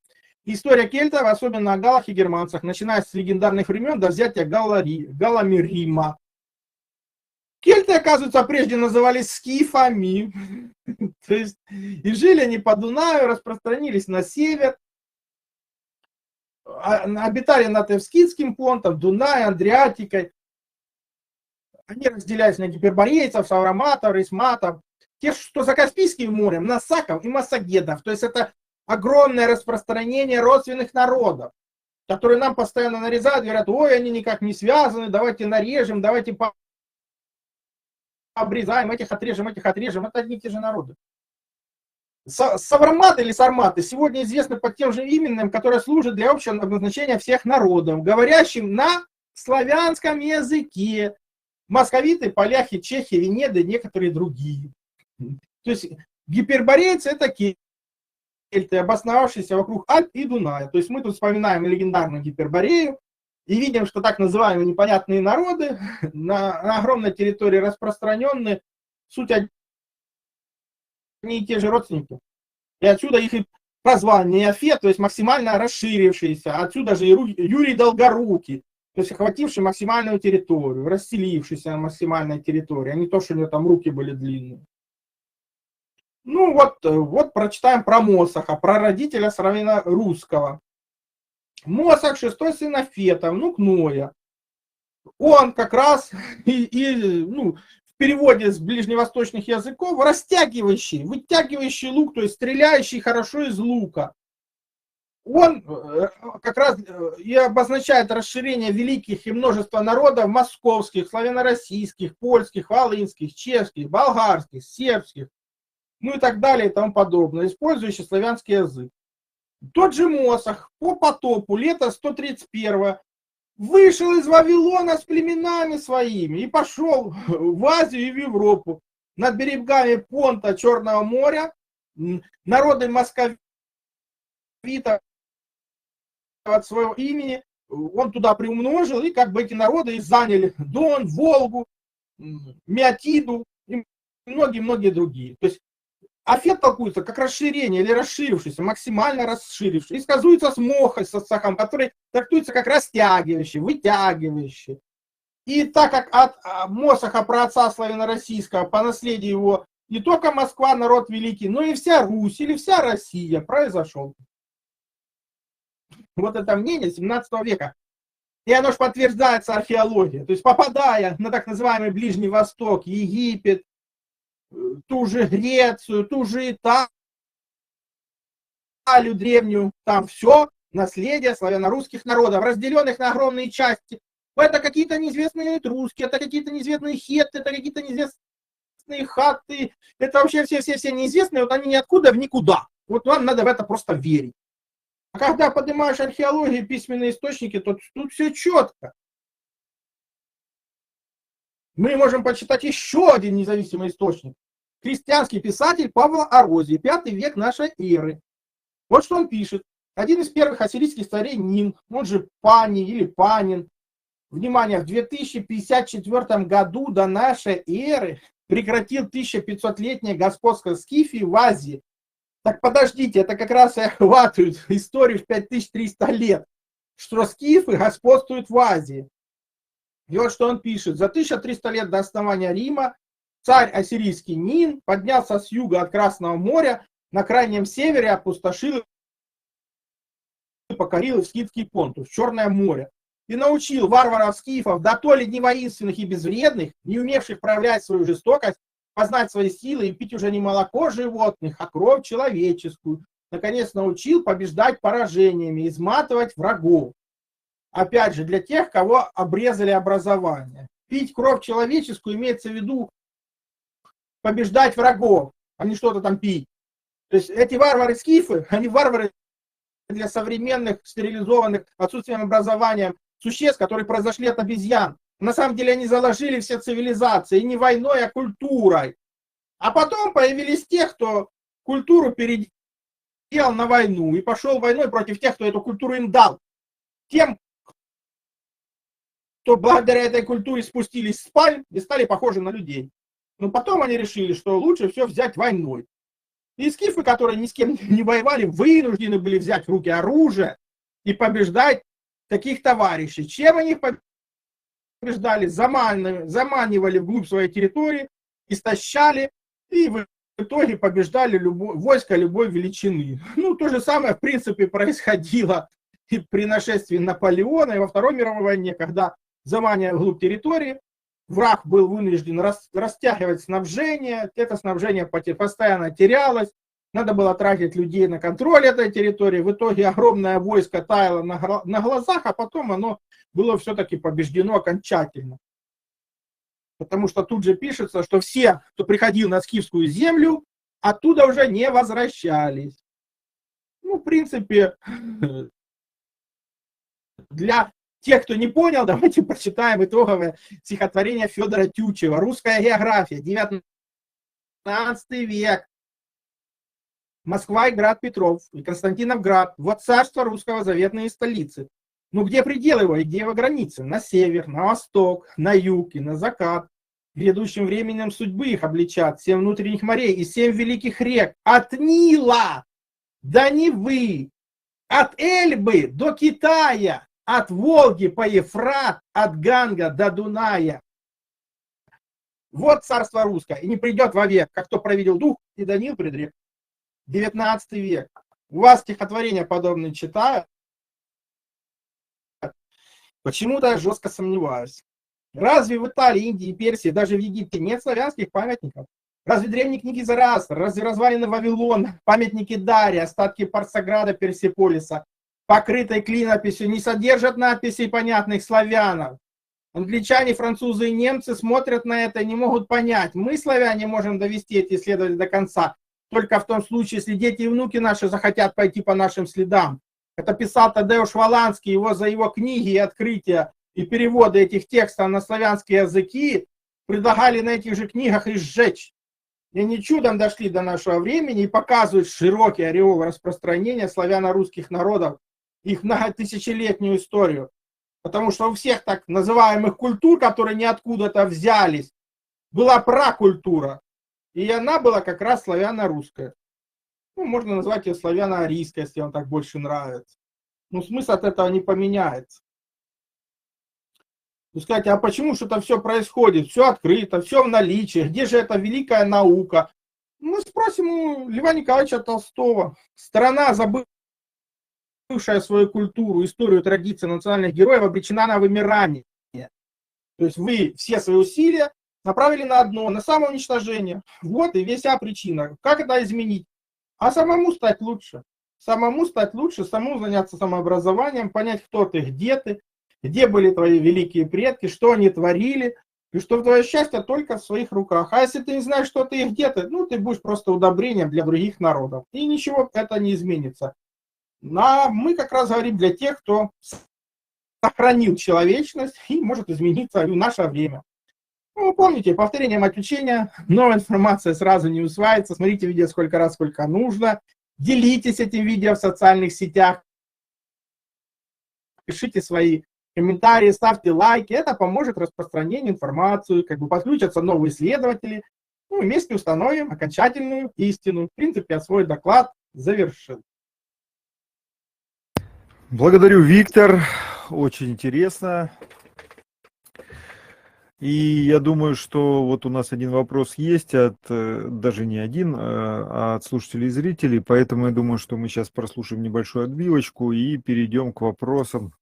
История кельтов, особенно о галлах и германцах, начиная с легендарных времен до взятия галлами Рима. Кельты, оказывается, прежде назывались скифами. То есть, и жили они по Дунаю, распространились на север, обитали над Евскидским понтом, Дунаем, Адриатикой. Они разделялись на гиперборейцев, савроматов, рейсматов, тех, что за Каспийским морем, насаков и массагедов. То есть это огромное распространение родственных народов, которые нам постоянно нарезают, говорят, ой, они никак не связаны, давайте нарежем, давайте обрезаем, этих отрежем. Это одни и те же народы. Савроматы или сарматы сегодня известны под тем же именем, которое служит для общего обозначения всех народов, говорящим на славянском языке. Московиты, поляки, чехи, венеды, некоторые другие. То есть гиперборейцы это кельты, обосновавшиеся вокруг Альп и Дуная. То есть мы тут вспоминаем легендарную Гиперборею и видим, что так называемые непонятные народы на огромной территории распространенные, суть одни и те же родственники. И отсюда их и прозвание Афет, то есть максимально расширившийся. Отсюда же и Юрий Долгорукий, то есть охвативший максимальную территорию, расселившийся на максимальной территории, а не то, что у него там руки были длинные. Ну вот прочитаем про Мосаха, прародителя славяно-русского. Мосах, шестой сын Афета, внук Ноя. Он как раз в переводе с ближневосточных языков растягивающий, вытягивающий лук, то есть стреляющий хорошо из лука. Он как раз и обозначает расширение великих и множества народов московских, славяно-российских, польских, волынских, чешских, болгарских, сербских, ну и так далее и тому подобное, использующий славянский язык. Тот же Мосах по потопу лета 131 вышел из Вавилона с племенами своими и пошел в Азию и в Европу. Над берегами Понта, Черного моря, народы московитов от своего имени, он туда приумножил, и как бы эти народы и заняли Дон, Волгу, Меотиду и многие-многие другие. То есть Афет толкуется как расширение или расширившийся, максимально расширивший. И сказуется с Мосахом, который трактуется как растягивающий, вытягивающий. И так как от Мосаха, праотца славяно-российского, по наследию его не только Москва, народ великий, но и вся Русь или вся Россия произошел. Вот это мнение 17 века. И оно же подтверждается археологией. То есть попадая на так называемый Ближний Восток, Египет, ту же Грецию, ту же Италию древнюю, там все наследие славяно-русских народов, разделенных на огромные части. Это какие-то неизвестные этруски, это какие-то неизвестные хетты, это какие-то неизвестные хатты, это вообще все неизвестные, вот они ниоткуда в никуда. Вот вам надо в это просто верить. А когда поднимаешь археологию, письменные источники, то тут все четко. Мы можем почитать еще один независимый источник. Христианский писатель Павла Орозий, 5 век нашей эры. Вот что он пишет. Один из первых ассирийских царей Нин, он же Пани или Панин, внимание, в 2054 году до нашей эры прекратил 1500-летнее господство Скифии в Азии. Так подождите, это как раз и охватывает историю в 5300 лет, что скифы господствуют в Азии. И вот что он пишет. За 1300 лет до основания Рима царь ассирийский Нин поднялся с юга от Красного моря на крайнем севере, опустошил и покорил Скифский Понтус, Черное море, и научил варваров скифов, да то ли не воинственных и безвредных, не умевших проявлять свою жестокость, познать свои силы и пить уже не молоко животных, а кровь человеческую. Наконец научил побеждать поражениями, изматывать врагов. Опять же, для тех, кого обрезали образование. Пить кровь человеческую имеется в виду побеждать врагов, а не что-то там пить. То есть эти варвары-скифы, они варвары для современных стерилизованных отсутствием образования существ, которые произошли от обезьян. На самом деле они заложили все цивилизации, и не войной, а культурой. А потом появились те, кто культуру переделал на войну и пошел войной против тех, кто эту культуру им дал. Тем, кто благодаря этой культуре спустились с пальм и стали похожи на людей. Но потом они решили, что лучше все взять войной. И скифы, которые ни с кем не воевали, вынуждены были взять в руки оружие и побеждать таких товарищей. Чем они их побеждали? Заманивали вглубь своей территории, истощали и в итоге побеждали войско любой величины. Ну, то же самое, в принципе, происходило и при нашествии Наполеона, и во Второй мировой войне, когда, заманивая вглубь территории, враг был вынужден растягивать снабжение, это снабжение постоянно терялось, надо было тратить людей на контроль этой территории, в итоге огромное войско таяло на глазах, а потом оно было все-таки побеждено окончательно. Потому что тут же пишется, что все, кто приходил на скифскую землю, оттуда уже не возвращались. Ну, в принципе, для тех, кто не понял, давайте прочитаем итоговое стихотворение Федора Тютчева. «Русская география», 19 век. Москва и град Петров, и Константиновград. Вот царство русского заветные столицы. Ну где предел его и где его границы? На север, на восток, на юг и на закат. Грядущим временем судьбы их обличат 7 внутренних морей и 7 великих рек. От Нила до Невы, от Эльбы до Китая, от Волги по Ефрат, от Ганга до Дуная. Вот царство русское, и не придет вовек, как кто провидел дух, и Данил предрек. 19 век. У вас стихотворения подобные читают? Почему-то я жестко сомневаюсь. Разве в Италии, Индии, Персии, даже в Египте нет славянских памятников? Разве древние книги Зороастра, разве развалины Вавилона, памятники Дария, остатки Парсаграда, Персеполиса, покрытой клинописью, не содержат надписей понятных славянам? Англичане, французы и немцы смотрят на это и не могут понять. Мы, славяне, можем довести эти исследования до конца только в том случае, если дети и внуки наши захотят пойти по нашим следам. Это писал Тадеуш Воланский, за его книги и открытия и переводы этих текстов на славянские языки предлагали на этих же книгах и сжечь. И они чудом дошли до нашего времени и показывают широкий ореол распространения славяно-русских народов, их многотысячелетнюю историю. Потому что у всех так называемых культур, которые ниоткуда-то взялись, была пракультура. И она была как раз славяно-русская. Ну, можно назвать ее славяно-арийской, если вам так больше нравится. Но смысл от этого не поменяется. Вы скажете, а почему что-то все происходит? Все открыто, все в наличии. Где же эта великая наука? Мы спросим у Льва Николаевича Толстого. Страна, забывшая свою культуру, историю, традиции национальных героев, обречена на вымирание. То есть вы все свои усилия направили на одно, на самоуничтожение. Вот и вся причина. Как это изменить? А самому стать лучше. Самому стать лучше, самому заняться самообразованием, понять, кто ты, где были твои великие предки, что они творили, и что твое счастье только в своих руках. А если ты не знаешь, что ты и где ты, ну, ты будешь просто удобрением для других народов. И ничего это не изменится. А мы как раз говорим для тех, кто сохранил человечность и может измениться в наше время. Ну, помните, повторение мать учения, новая информация сразу не усваивается. Смотрите видео сколько раз, сколько нужно. Делитесь этим видео в социальных сетях. Пишите свои комментарии, ставьте лайки. Это поможет распространению информации. Как бы подключатся новые исследователи. Ну, вместе установим окончательную истину. В принципе, я свой доклад завершил. Благодарю, Виктор. Очень интересно. И я думаю, что вот у нас один вопрос есть, даже не один, а от слушателей и зрителей. Поэтому я думаю, что мы сейчас прослушаем небольшую отбивочку и перейдем к вопросам,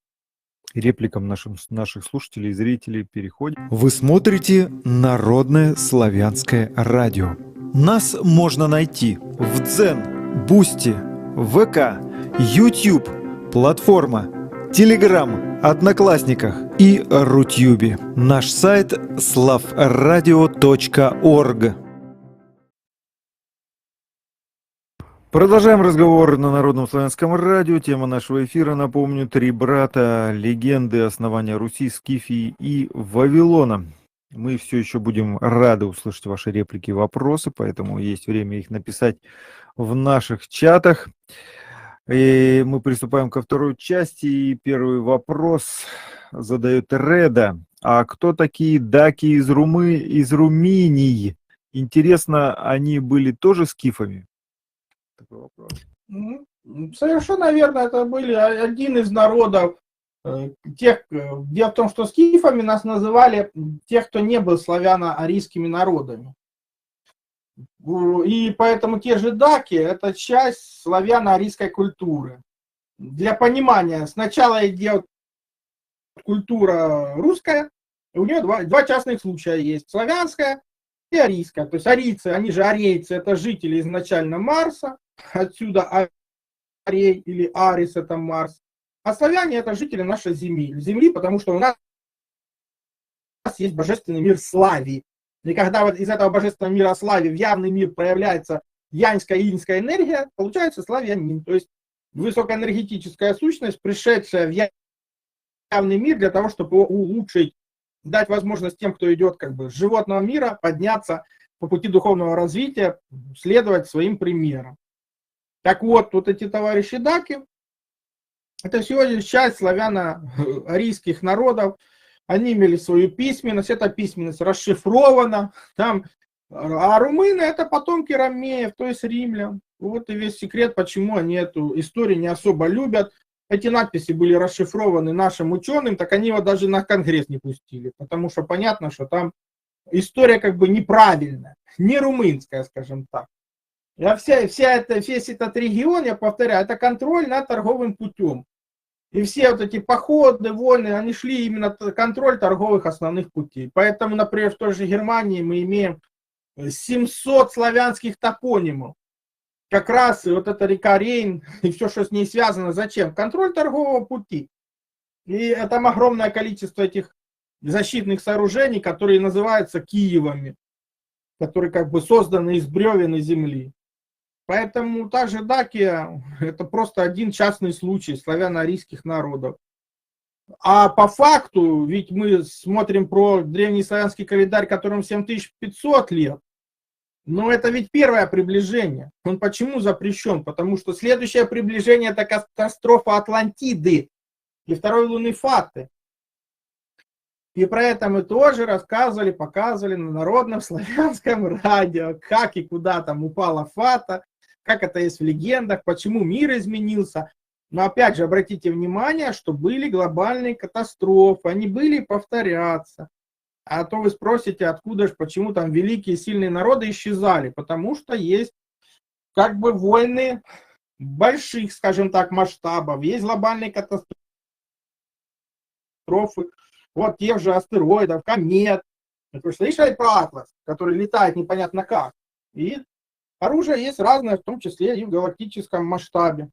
репликам наших слушателей и зрителей. Переходим. Вы смотрите Народное славянское радио. Нас можно найти в Дзен, Бусти, ВК, YouTube, платформа, Телеграм, Одноклассниках и Рутюбе. Наш сайт slavradio.org. Продолжаем разговор на Народном славянском радио. Тема нашего эфира, напомню, «Три брата. Легенды основания Руси, Скифии и Вавилона». Мы все еще будем рады услышать ваши реплики и вопросы, поэтому есть время их написать в наших чатах. И мы приступаем ко второй части. И первый вопрос задает Реда. А кто такие даки из Румынии? Интересно, они были тоже скифами? Такой вопрос. Совершенно верно, это были один из народов тех. Дело в том, что скифами нас называли тех, кто не был славяно-арийскими народами. И поэтому те же даки – это часть славяно-арийской культуры. Для понимания, сначала идет культура русская, у нее два частных случая есть – славянская и арийская. То есть арийцы, они же арейцы, это жители изначально Марса, отсюда Арей или Арис – это Марс. А славяне – это жители нашей земли, потому что у нас есть божественный мир Славии. И когда вот из этого божественного мира Славии в явный мир проявляется янская и инская энергия, получается славянин. То есть высокоэнергетическая сущность, пришедшая в явный мир для того, чтобы его улучшить, дать возможность тем, кто идет как бы с животного мира, подняться по пути духовного развития, следовать своим примерам. Так вот, вот эти товарищи даки, это сегодня часть славяно-арийских народов. Они имели свою письменность, эта письменность расшифрована. Там, а румыны – это потомки ромеев, то есть римлян. Вот и весь секрет, почему они эту историю не особо любят. Эти надписи были расшифрованы нашим ученым, так они его даже на конгресс не пустили. Потому что понятно, что там история как бы неправильная, не румынская, скажем так. Весь этот регион, я повторяю, это контроль над торговым путем. И все вот эти походы, войны, они шли именно контроль торговых основных путей. Поэтому, например, в той же Германии мы имеем 700 славянских топонимов. Как раз и вот эта река Рейн и все, что с ней связано. Зачем? Контроль торгового пути. И там огромное количество этих защитных сооружений, которые называются Киевами, которые как бы созданы из бревен и земли. Поэтому та же Дакия – это просто один частный случай славяно-арийских народов. А по факту, ведь мы смотрим про древний славянский календарь, которому 7500 лет, но это ведь первое приближение. Он почему запрещен? Потому что следующее приближение – это катастрофа Атлантиды и второй луны Фаты. И про это мы тоже рассказывали, показывали на Народном славянском радио, как и куда там упала Фата, как это есть в легендах, почему мир изменился. Но опять же, обратите внимание, что были глобальные катастрофы, они были и повторятся. А то вы спросите, откуда же, почему там великие сильные народы исчезали. Потому что есть как бы войны больших, скажем так, масштабов, есть глобальные катастрофы, вот тех же астероидов, комет. Вы слышали про Атлас, который летает непонятно как. И оружие есть разное, в том числе и в галактическом масштабе.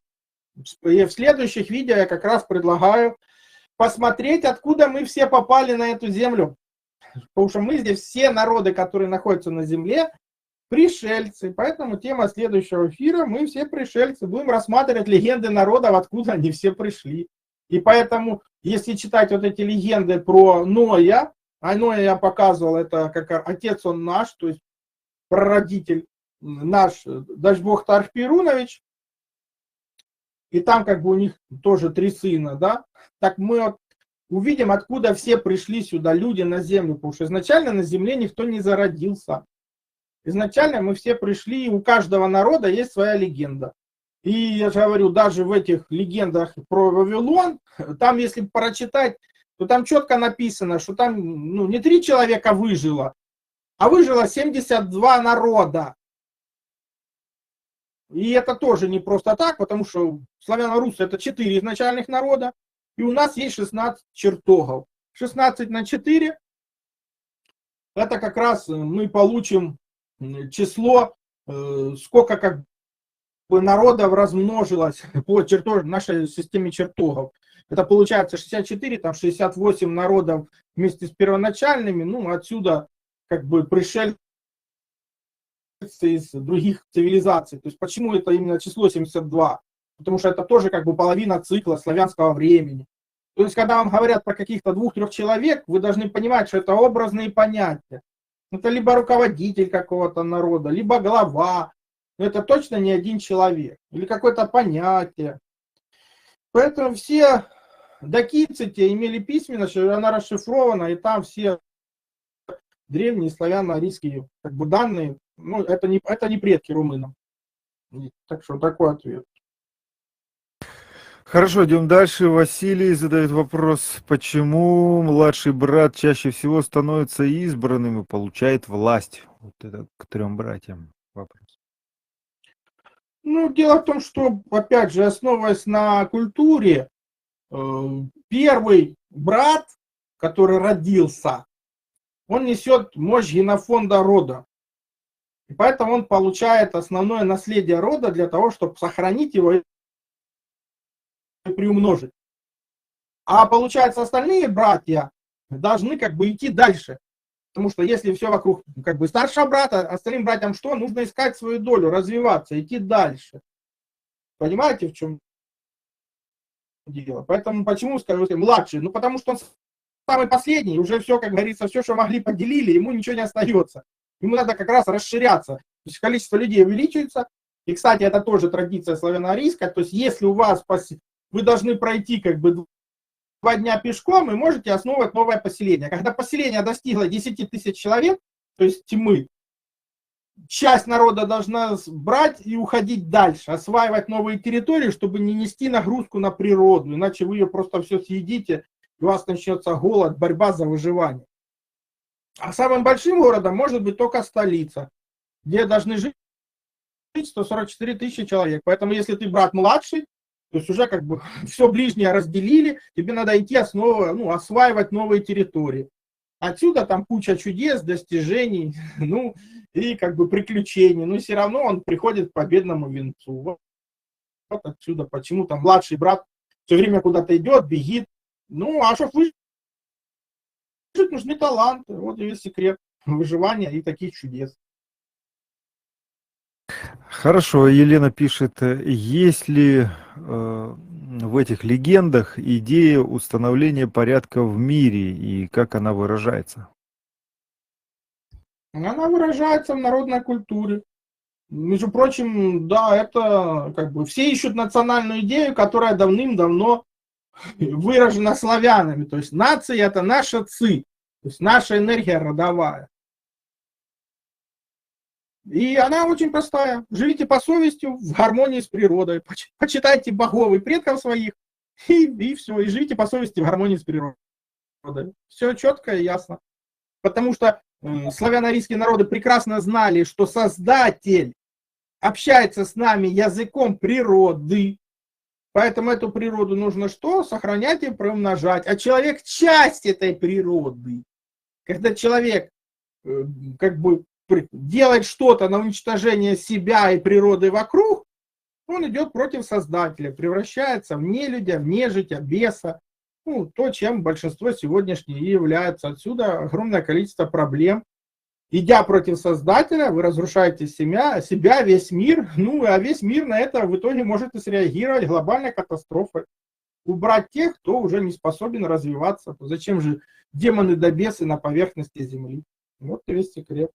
И в следующих видео я как раз предлагаю посмотреть, откуда мы все попали на эту землю. Потому что мы здесь все народы, которые находятся на земле, пришельцы. Поэтому тема следующего эфира: мы все пришельцы. Будем рассматривать легенды народов, откуда они все пришли. И поэтому, если читать вот эти легенды про Ноя, Айноя я показывал, это как отец он наш, то есть прародитель наш, дай бог, Тарх Перунович. И там как бы у них тоже 3 сына, да. Так мы вот увидим, откуда все пришли сюда люди на землю, потому что изначально на земле никто не зародился. Изначально мы все пришли, и у каждого народа есть своя легенда. И я же говорю, даже в этих легендах про Вавилон, там если прочитать, то там четко написано, что там не 3 человека выжило, а выжило 72 народа. И это тоже не просто так, потому что славяно-русы это 4 изначальных народа, и у нас есть 16 чертогов. 16 на 4, это как раз мы получим число, сколько как бы народов размножилось по нашей системе чертогов. Это получается 64, там 68 народов вместе с первоначальными, отсюда как бы пришельцы из других цивилизаций. То есть почему это именно число 72? Потому что это тоже как бы половина цикла славянского времени. То есть когда вам говорят про каких-то 2-3 человек, вы должны понимать, что это образные понятия. Это либо руководитель какого-то народа, либо глава. Но это точно не один человек. Или какое-то понятие. Поэтому все дакийцы те имели письменность, она расшифрована, и там все древние славяно-арийские как бы данные, это не предки румынам. Так что такой ответ. Хорошо, идем дальше. Василий задает вопрос, почему младший брат чаще всего становится избранным и получает власть? Вот это к 3 братьям вопрос. Дело в том, что, опять же, основываясь на культуре, первый брат, который родился, он несет мощь генофонда рода. И поэтому он получает основное наследие рода для того, чтобы сохранить его и приумножить. А получается, остальные братья должны как бы идти дальше. Потому что если все вокруг как бы старшего брата, остальным братьям что? Нужно искать свою долю, развиваться, идти дальше. Понимаете, в чем дело? Поэтому почему, скажу, младший? Потому что он самый последний, уже все, как говорится, все, что могли, поделили, ему ничего не остается. Ему надо как раз расширяться. То есть количество людей увеличивается. И, кстати, это тоже традиция славяно-арийская. То есть если у вас вы должны пройти как бы 2 дня пешком, и можете основывать новое поселение. Когда поселение достигло 10 тысяч человек, то есть тьмы, часть народа должна брать и уходить дальше, осваивать новые территории, чтобы не нести нагрузку на природу, иначе вы ее просто все съедите, и у вас начнется голод, борьба за выживание. А самым большим городом может быть только столица, где должны жить 144 тысячи человек. Поэтому если ты брат младший, то есть уже как бы все ближнее разделили, тебе надо идти осваивать новые территории. Отсюда там куча чудес, достижений, и как бы приключений. Но все равно он приходит к победному венцу. Вот отсюда, почему там младший брат все время куда-то идет, бегит. А чтобы выжить, нужны таланты. Вот и весь секрет выживания и таких чудес. Хорошо, Елена пишет, есть ли в этих легендах идея установления порядка в мире и как она выражается? Она выражается в народной культуре. Между прочим, да, это как бы все ищут национальную идею, которая давным-давно выражена славянами. То есть нация это наша ци, то есть наша энергия родовая. И она очень простая. Живите по совести в гармонии с природой. Почитайте богов и предков своих. И все. И живите по совести в гармонии с природой. Все четко и ясно. Потому что славяно-арийские народы прекрасно знали, что Создатель общается с нами языком природы. Поэтому эту природу нужно что? Сохранять и приумножать. А человек часть этой природы. Когда человек как бы делать что-то на уничтожение себя и природы вокруг, он идет против Создателя, превращается в нелюдя, в нежитя, беса. То, чем большинство сегодняшнее и является. Отсюда огромное количество проблем. Идя против Создателя, вы разрушаете себя, весь мир. А весь мир на это в итоге может и среагировать глобальной катастрофой. убрать тех, кто уже не способен развиваться. Зачем же демоны да бесы на поверхности Земли? Вот и весь секрет.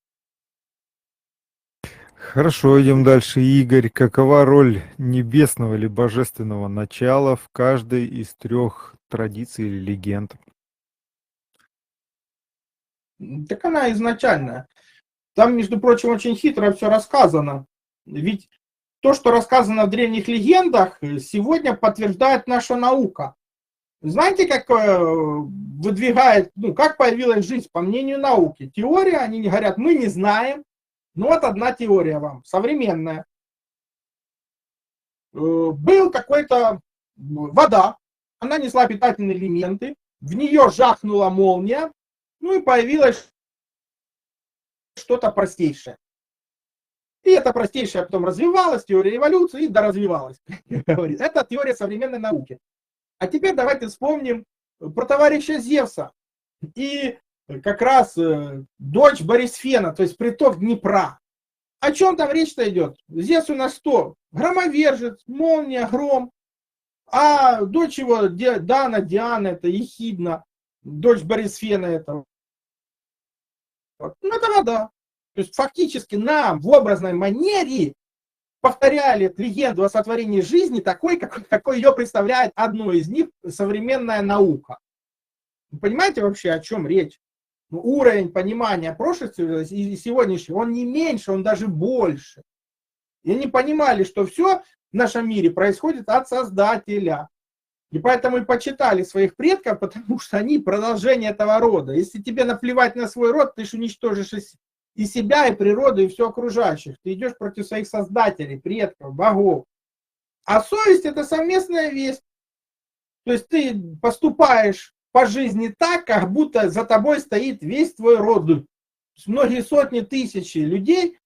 Хорошо, идем дальше. Игорь, какова роль небесного или божественного начала в каждой из 3 традиций или легенд? Так она изначальная. Там, между прочим, очень хитро все рассказано. Ведь то, что рассказано в древних легендах, сегодня подтверждает наша наука. Знаете, как выдвигает, как появилась жизнь по мнению науки? Теория, они говорят, мы не знаем. Ну вот одна теория вам, современная. Был какой-то вода, она несла питательные элементы, в нее жахнула молния, и появилось что-то простейшее. И это простейшее потом развивалось, теория эволюции, и доразвивалась. Это теория современной науки. А теперь давайте вспомним про товарища Зевса. И как раз дочь Борисфена, то есть приток Днепра. О чем там речь-то идет? Зевс у нас что? Громовержец, молния, гром. А дочь его, Диана, это Ехидна, дочь Борисфена этого. Это вода. То есть фактически нам в образной манере повторяли легенду о сотворении жизни такой, какой ее представляет одно из них современная наука. Вы понимаете вообще, о чем речь? Уровень понимания прошлой цивилизации и сегодняшней, он не меньше, он даже больше. И они понимали, что все в нашем мире происходит от Создателя. И поэтому и почитали своих предков, потому что они продолжение этого рода. Если тебе наплевать на свой род, ты же уничтожишь и себя, и природу, и все окружающих. Ты идешь против своих создателей, предков, богов. А совесть — это совместная весть. То есть ты поступаешь по жизни так, как будто за тобой стоит весь твой род. Многие сотни тысяч людей,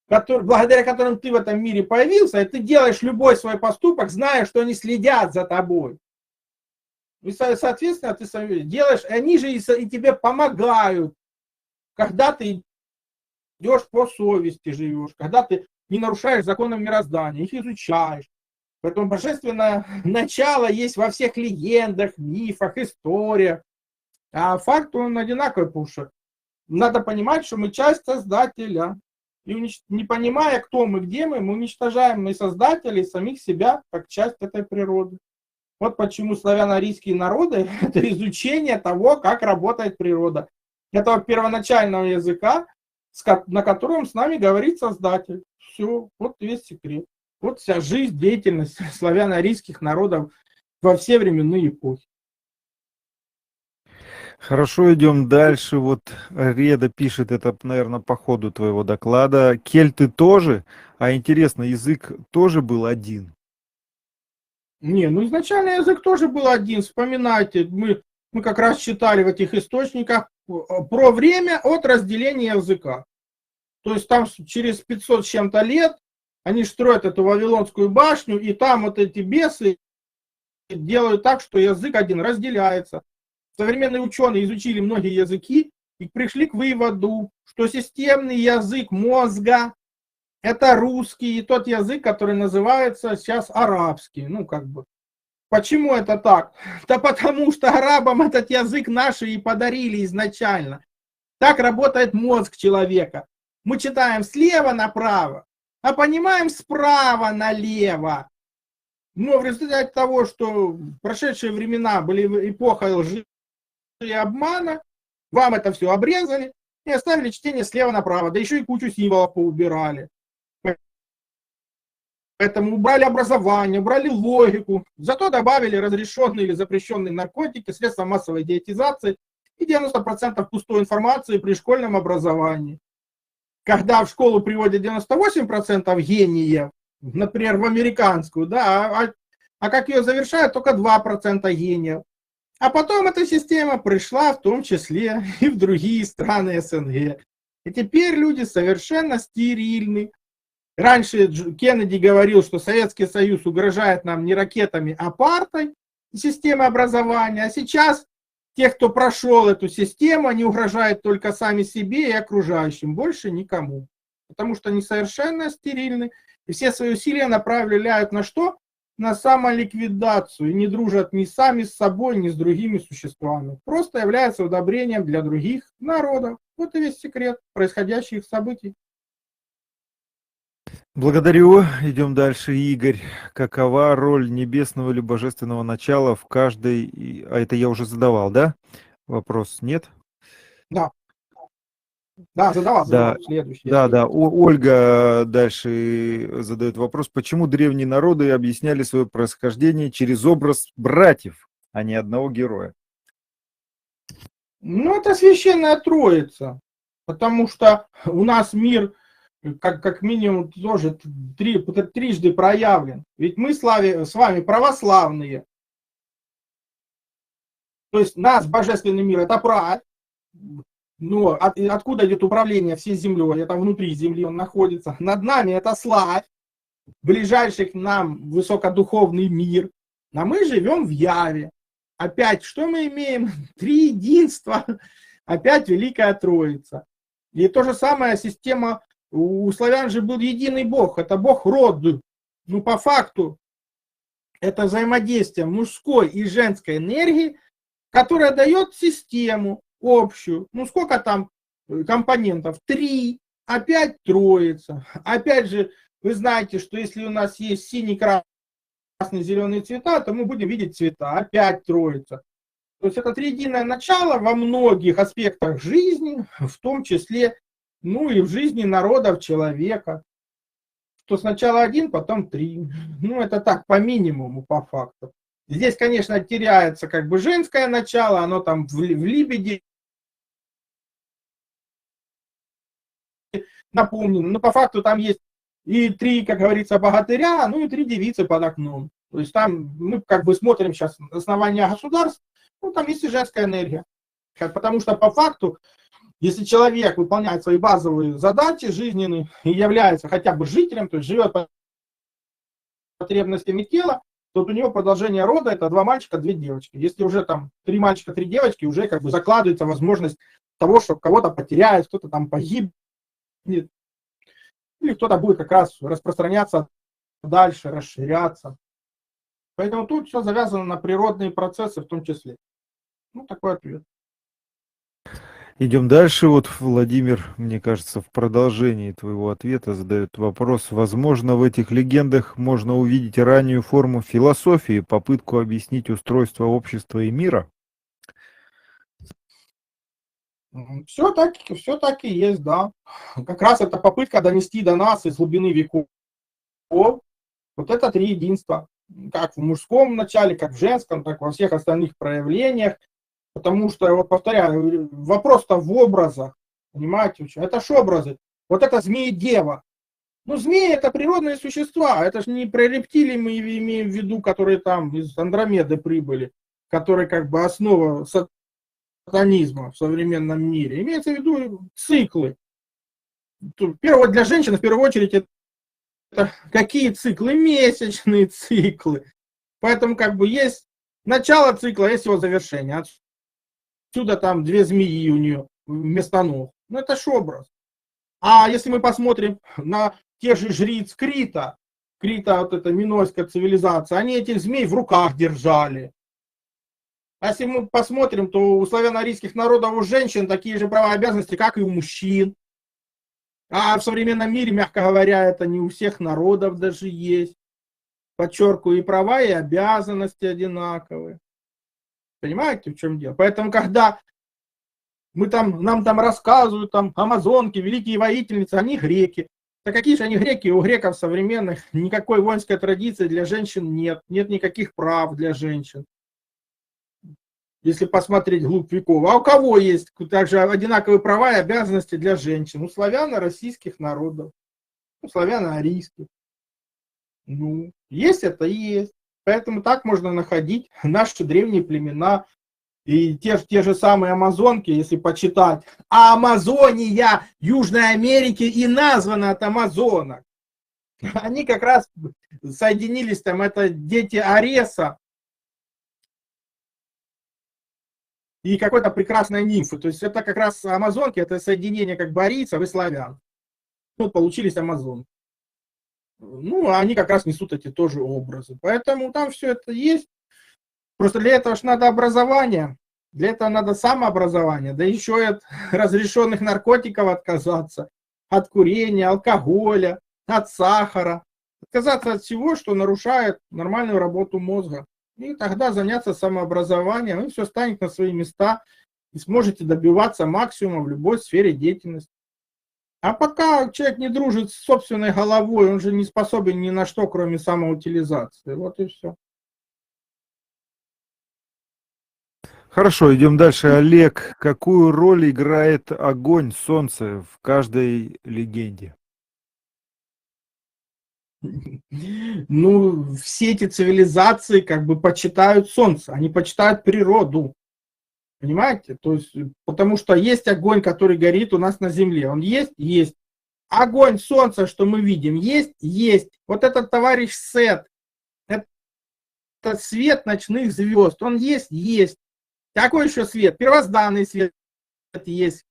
благодаря которым ты в этом мире появился, и ты делаешь любой свой поступок, зная, что они следят за тобой. И, соответственно, ты делаешь, и они же и тебе помогают, когда ты идешь по совести, живешь, когда ты не нарушаешь законы мироздания, их изучаешь. Поэтому божественное начало есть во всех легендах, мифах, историях. А факт он одинаковый, потому что надо понимать, что мы часть Создателя. И не понимая, кто мы, где мы уничтожаем и Создателя, и самих себя, как часть этой природы. Вот почему славяно-арийские народы – это изучение того, как работает природа. Этого первоначального языка, на котором с нами говорит Создатель. Все, вот весь секрет. Вот вся жизнь, деятельность славяно-арийских народов во все временные эпохи. Хорошо, идем дальше. Вот Реда пишет, это, наверное, по ходу твоего доклада. Кельты тоже, а интересно, язык тоже был один? Не, изначально язык тоже был один. Вспоминайте, мы как раз читали в этих источниках про время от разделения языка. То есть там через 500 с чем-то лет они строят эту Вавилонскую башню, и там вот эти бесы делают так, что язык один разделяется. Современные ученые изучили многие языки и пришли к выводу, что системный язык мозга – это русский и тот язык, который называется сейчас арабский. Почему это так? Да потому что арабам этот язык наши и подарили изначально. Так работает мозг человека. Мы читаем слева направо, а понимаем справа налево. Но в результате того, что в прошедшие времена были эпоха лжи и обмана, вам это все обрезали и оставили чтение слева направо, да еще и кучу символов поубирали. Поэтому убрали образование, убрали логику, зато добавили разрешенные или запрещенные наркотики, средства массовой диетизации и 90% пустой информации при школьном образовании. Когда в школу приводят 98% гениев, например, в американскую, да, а как ее завершают, только 2% гениев. А потом эта система пришла в том числе и в другие страны СНГ. И теперь люди совершенно стерильны. Раньше Кеннеди говорил, что Советский Союз угрожает нам не ракетами, а партой системы образования. А сейчас те, кто прошел эту систему, они угрожают только сами себе и окружающим, больше никому. Потому что они совершенно стерильны. И все свои усилия направляют на что? на самоликвидацию и не дружат ни сами с собой, ни с другими существами. Просто являются удобрением для других народов. Вот и весь секрет происходящих событий. Благодарю. Идем дальше. Игорь, какова роль небесного или божественного начала в каждой... А это я уже задавал, да? Вопрос нет? Да. Да, задавал следующий. Да. Ольга дальше задает вопрос. Почему древние народы объясняли свое происхождение через образ братьев, а не одного героя? Ну, это священная троица. Потому что у нас мир... Как минимум тоже трижды проявлен. Ведь мы с вами православные. То есть нас божественный мир это правь. Но откуда идет управление всей землей? Это внутри земли он находится. Над нами это славь. Ближайший к нам высокодуховный мир. А мы живем в Яве. Опять, что мы имеем? Три единства. Опять Великая Троица. И то же самое система. У славян же был единый бог, это бог рода. Ну, по факту, это взаимодействие мужской и женской энергии, которая дает систему общую. Ну, сколько там компонентов? 3, опять троица. Опять же, вы знаете, что если у нас есть синий, красный, зеленый цвета, то мы будем видеть цвета. Опять троица. То есть это триединое начало во многих аспектах жизни, в том числе ну и в жизни народов, человека. Что сначала 1, потом 3. Ну это так, по минимуму, по факту. Здесь, конечно, теряется как бы женское начало, оно там в либеде напомнено. Но по факту там есть и 3, как говорится, богатыря, ну и 3 девицы под окном. То есть там мы как бы смотрим сейчас основания государств, ну там есть и женская энергия. Потому что по факту если человек выполняет свои базовые задачи жизненные и является хотя бы жителем, то есть живет по потребностями тела, то у него продолжение рода это 2 мальчика, 2 девочки. Если уже там 3 мальчика, 3 девочки, уже как бы закладывается возможность того, что кого-то потеряет, кто-то там погибнет, или кто-то будет как раз распространяться дальше, расширяться. Поэтому тут все завязано на природные процессы в том числе. Ну, такой ответ. Идем дальше. Вот Владимир, мне кажется, в продолжении твоего ответа задает вопрос. Возможно, в этих легендах можно увидеть раннюю форму философии, попытку объяснить устройство общества и мира? Все так и есть, да. Как раз это попытка донести до нас из глубины веков вот это 3 единства. Как в мужском начале, как в женском, так во всех остальных проявлениях. Потому что, вот повторяю, вопрос-то в образах, понимаете, это ж образы. Вот это змеи-дева. Ну, змеи это природные существа, это же не про рептилии мы имеем в виду, которые там из Андромеды прибыли, которые как бы основа сатанизма в современном мире. Имеется в виду циклы. Для женщин в первую очередь это какие циклы? Месячные циклы. Поэтому как бы есть начало цикла, есть его завершение. Отсюда там 2 змеи у нее вместо ног. Ну это ж образ. А если мы посмотрим на тех же жриц Крита, вот эта минойская цивилизация, они этих змей в руках держали. А если мы посмотрим, то у славяно-арийских народов у женщин такие же права и обязанности, как и у мужчин. А в современном мире, мягко говоря, это не у всех народов даже есть. Подчеркиваю, и права, и обязанности одинаковые. Понимаете, в чем дело? Поэтому, когда нам там рассказывают, там, амазонки, великие воительницы, они греки. Да какие же они греки? У греков современных никакой воинской традиции для женщин нет. Нет никаких прав для женщин. Если посмотреть вглубь веков. А у кого есть также одинаковые права и обязанности для женщин? У славяно-российских народов. У славяно-арийских. Ну, есть это и есть. Поэтому так можно находить наши древние племена. И те же самые амазонки, если почитать. А Амазония Южной Америки и названа от амазонок. Они как раз соединились, там это дети Ареса и какой-то прекрасной нимфы. То есть это как раз амазонки, это соединение как бы арийцев и славян. Вот получились амазонки. ну, они как раз несут эти тоже образы. Поэтому там все это есть. Просто для этого же надо образование, для этого надо самообразование, да еще и от разрешенных наркотиков отказаться, от курения, алкоголя, от сахара. Отказаться от всего, что нарушает нормальную работу мозга. И тогда заняться самообразованием, и все станет на свои места, и сможете добиваться максимума в любой сфере деятельности. А пока человек не дружит с собственной головой, он же не способен ни на что, кроме самоутилизации. Вот и все. Хорошо, идем дальше. Олег, какую роль играет огонь, солнце в каждой легенде? Ну, все эти цивилизации как бы почитают солнце, они почитают природу. Понимаете? То есть, потому что есть огонь, который горит у нас на земле. Он есть? Есть. Огонь солнца, что мы видим, есть? Есть. Вот этот товарищ Сет, это свет ночных звезд. Он есть? Есть. Какой еще свет? Первозданный свет есть,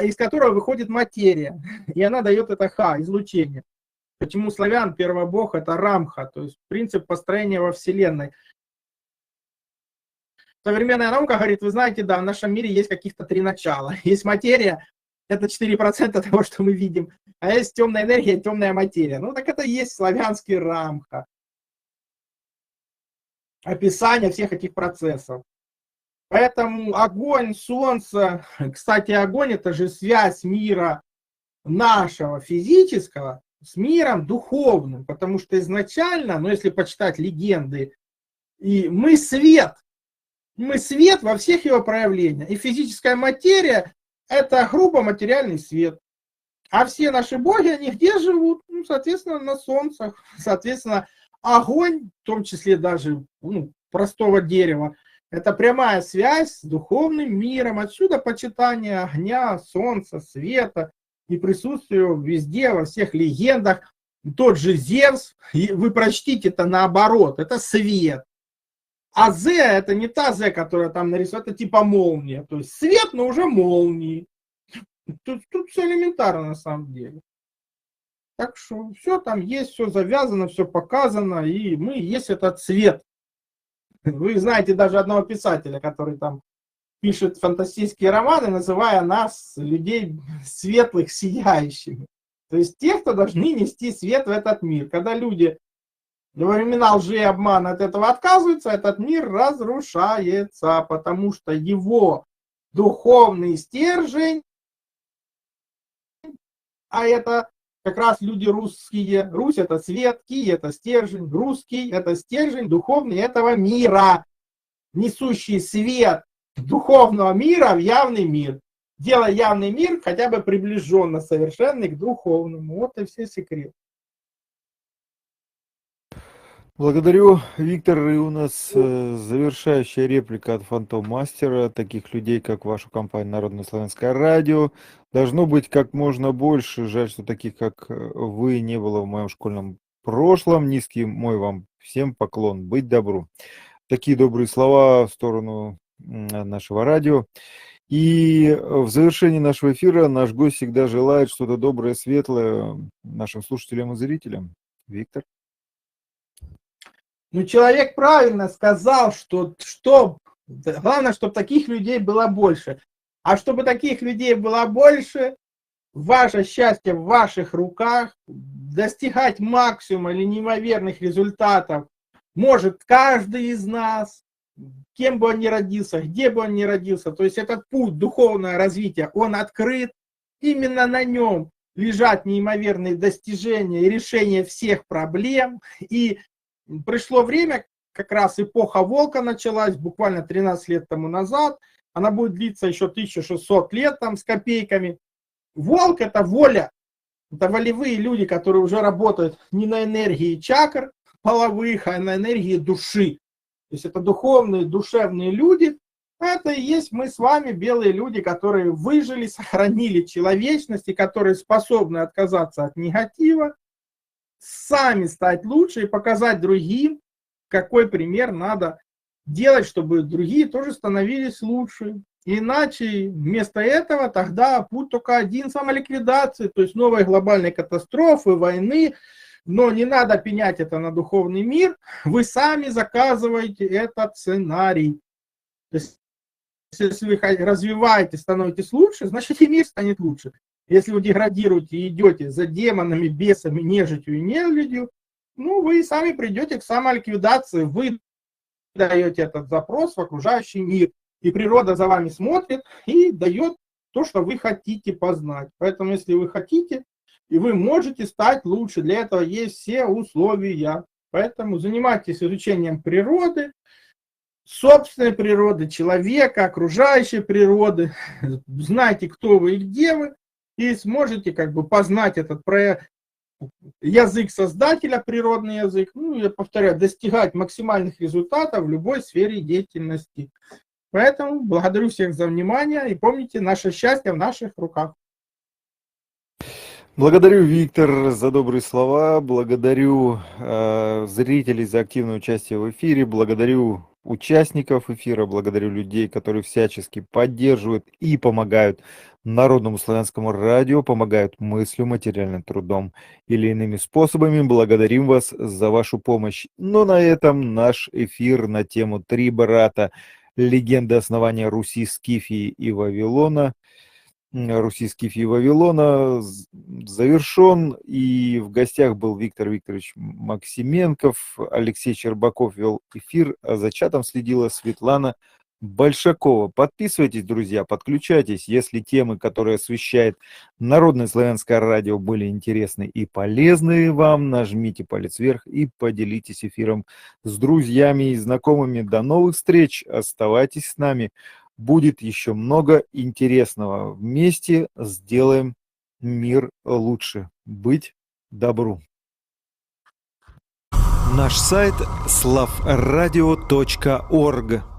из которого выходит материя. И она дает это излучение. Почему славян первый бог это Рамха, то есть принцип построения во Вселенной. Современная наука говорит, вы знаете, да, в нашем мире есть каких-то 3 начала. Есть материя, это 4% того, что мы видим, а есть темная энергия, темная материя. Ну так это и есть славянский Рамха. Описание всех этих процессов. Поэтому огонь, солнце, кстати, огонь это же связь мира нашего физического с миром духовным, потому что изначально, ну если почитать легенды, и мы свет во всех его проявлениях. И физическая материя – это грубо материальный свет. А все наши боги, они где живут? Ну, соответственно, на солнцах. Соответственно, огонь, в том числе даже простого дерева, это прямая связь с духовным миром. Отсюда почитание огня, солнца, света и присутствие везде, во всех легендах. Тот же Зевс, вы прочтите это наоборот, это свет. А Зе это не та Зе, которая там нарисована, это типа молния. То есть свет, но уже молнии. Тут все элементарно на самом деле. Так что все там есть, все завязано, все показано, и мы есть этот свет. Вы знаете даже одного писателя, который там пишет фантастические романы, называя нас, людей, светлых, сияющими. То есть те, кто должны нести свет в этот мир. Когда люди во времена лжи и обмана от этого отказываются, этот мир разрушается, потому что его духовный стержень, а это как раз люди русские, Русь это свет, Ки это стержень, русский это стержень духовный этого мира, несущий свет духовного мира в явный мир, делая явный мир хотя бы приближенно совершенный к духовному. Вот и все секреты. Благодарю, Виктор. И у нас завершающая реплика от Фантом Мастера. Таких людей, как вашу компанию Народное славянское радио, должно быть как можно больше. Жаль, что таких, как вы, не было в моем школьном прошлом. Низкий мой вам всем поклон. Быть добру. Такие добрые слова в сторону нашего радио. И в завершении нашего эфира наш гость всегда желает что-то доброе, светлое нашим слушателям и зрителям. Виктор. Ну, человек правильно сказал, что главное, чтобы таких людей было больше. А чтобы таких людей было больше, ваше счастье в ваших руках, достигать максимума или неимоверных результатов может каждый из нас, кем бы он ни родился, где бы он ни родился. То есть этот путь духовного развития, он открыт. Именно на нем лежат неимоверные достижения и решение всех проблем. И пришло время, как раз эпоха волка началась, буквально 13 лет тому назад. Она будет длиться еще 1600 лет там с копейками. Волк это воля. Это волевые люди, которые уже работают не на энергии чакр половых, а на энергии души. То есть это духовные, душевные люди. Это и есть мы с вами, белые люди, которые выжили, сохранили человечность и которые способны отказаться от негатива, сами стать лучше и показать другим, какой пример надо делать, чтобы другие тоже становились лучше. Иначе вместо этого тогда путь только один — самоликвидации, то есть новой глобальной катастрофы, войны, Но не надо пенять это на духовный мир, вы сами заказываете этот сценарий. То есть, если вы развиваетесь, становитесь лучше, значит и мир станет лучше. Если вы деградируете и идете за демонами, бесами, нежитью и нелюдью, ну, вы сами придете к самоликвидации, вы даете этот запрос в окружающий мир, и природа за вами смотрит и дает то, что вы хотите познать. Поэтому, если вы хотите, и вы можете стать лучше, для этого есть все условия. Поэтому занимайтесь изучением природы, собственной природы, человека, окружающей природы, знайте, кто вы и где вы, и сможете как бы познать этот язык создателя, природный язык, ну, я повторяю, достигать максимальных результатов в любой сфере деятельности. Поэтому благодарю всех за внимание и помните, наше счастье в наших руках. Благодарю, Виктор, за добрые слова, благодарю зрителей за активное участие в эфире, благодарю участников эфира, благодарю людей, которые всячески поддерживают и помогают Народному славянскому радио, помогают мыслью, материальным трудом или иными способами. Благодарим вас за вашу помощь. Но на этом наш эфир на тему «Три брата. Легенды основания Руси, Скифии и Вавилона» завершен, и в гостях был Виктор Викторович Максименков, Алексей Щербаков вел эфир, а за чатом следила Светлана Большакова. Подписывайтесь, друзья, подключайтесь, если темы, которые освещает Народное славянское радио, были интересны и полезны вам, нажмите палец вверх и поделитесь эфиром с друзьями и знакомыми. До новых встреч, оставайтесь с нами. Будет еще много интересного. Вместе сделаем мир лучше. Быть добру. Наш сайт slavradio.org.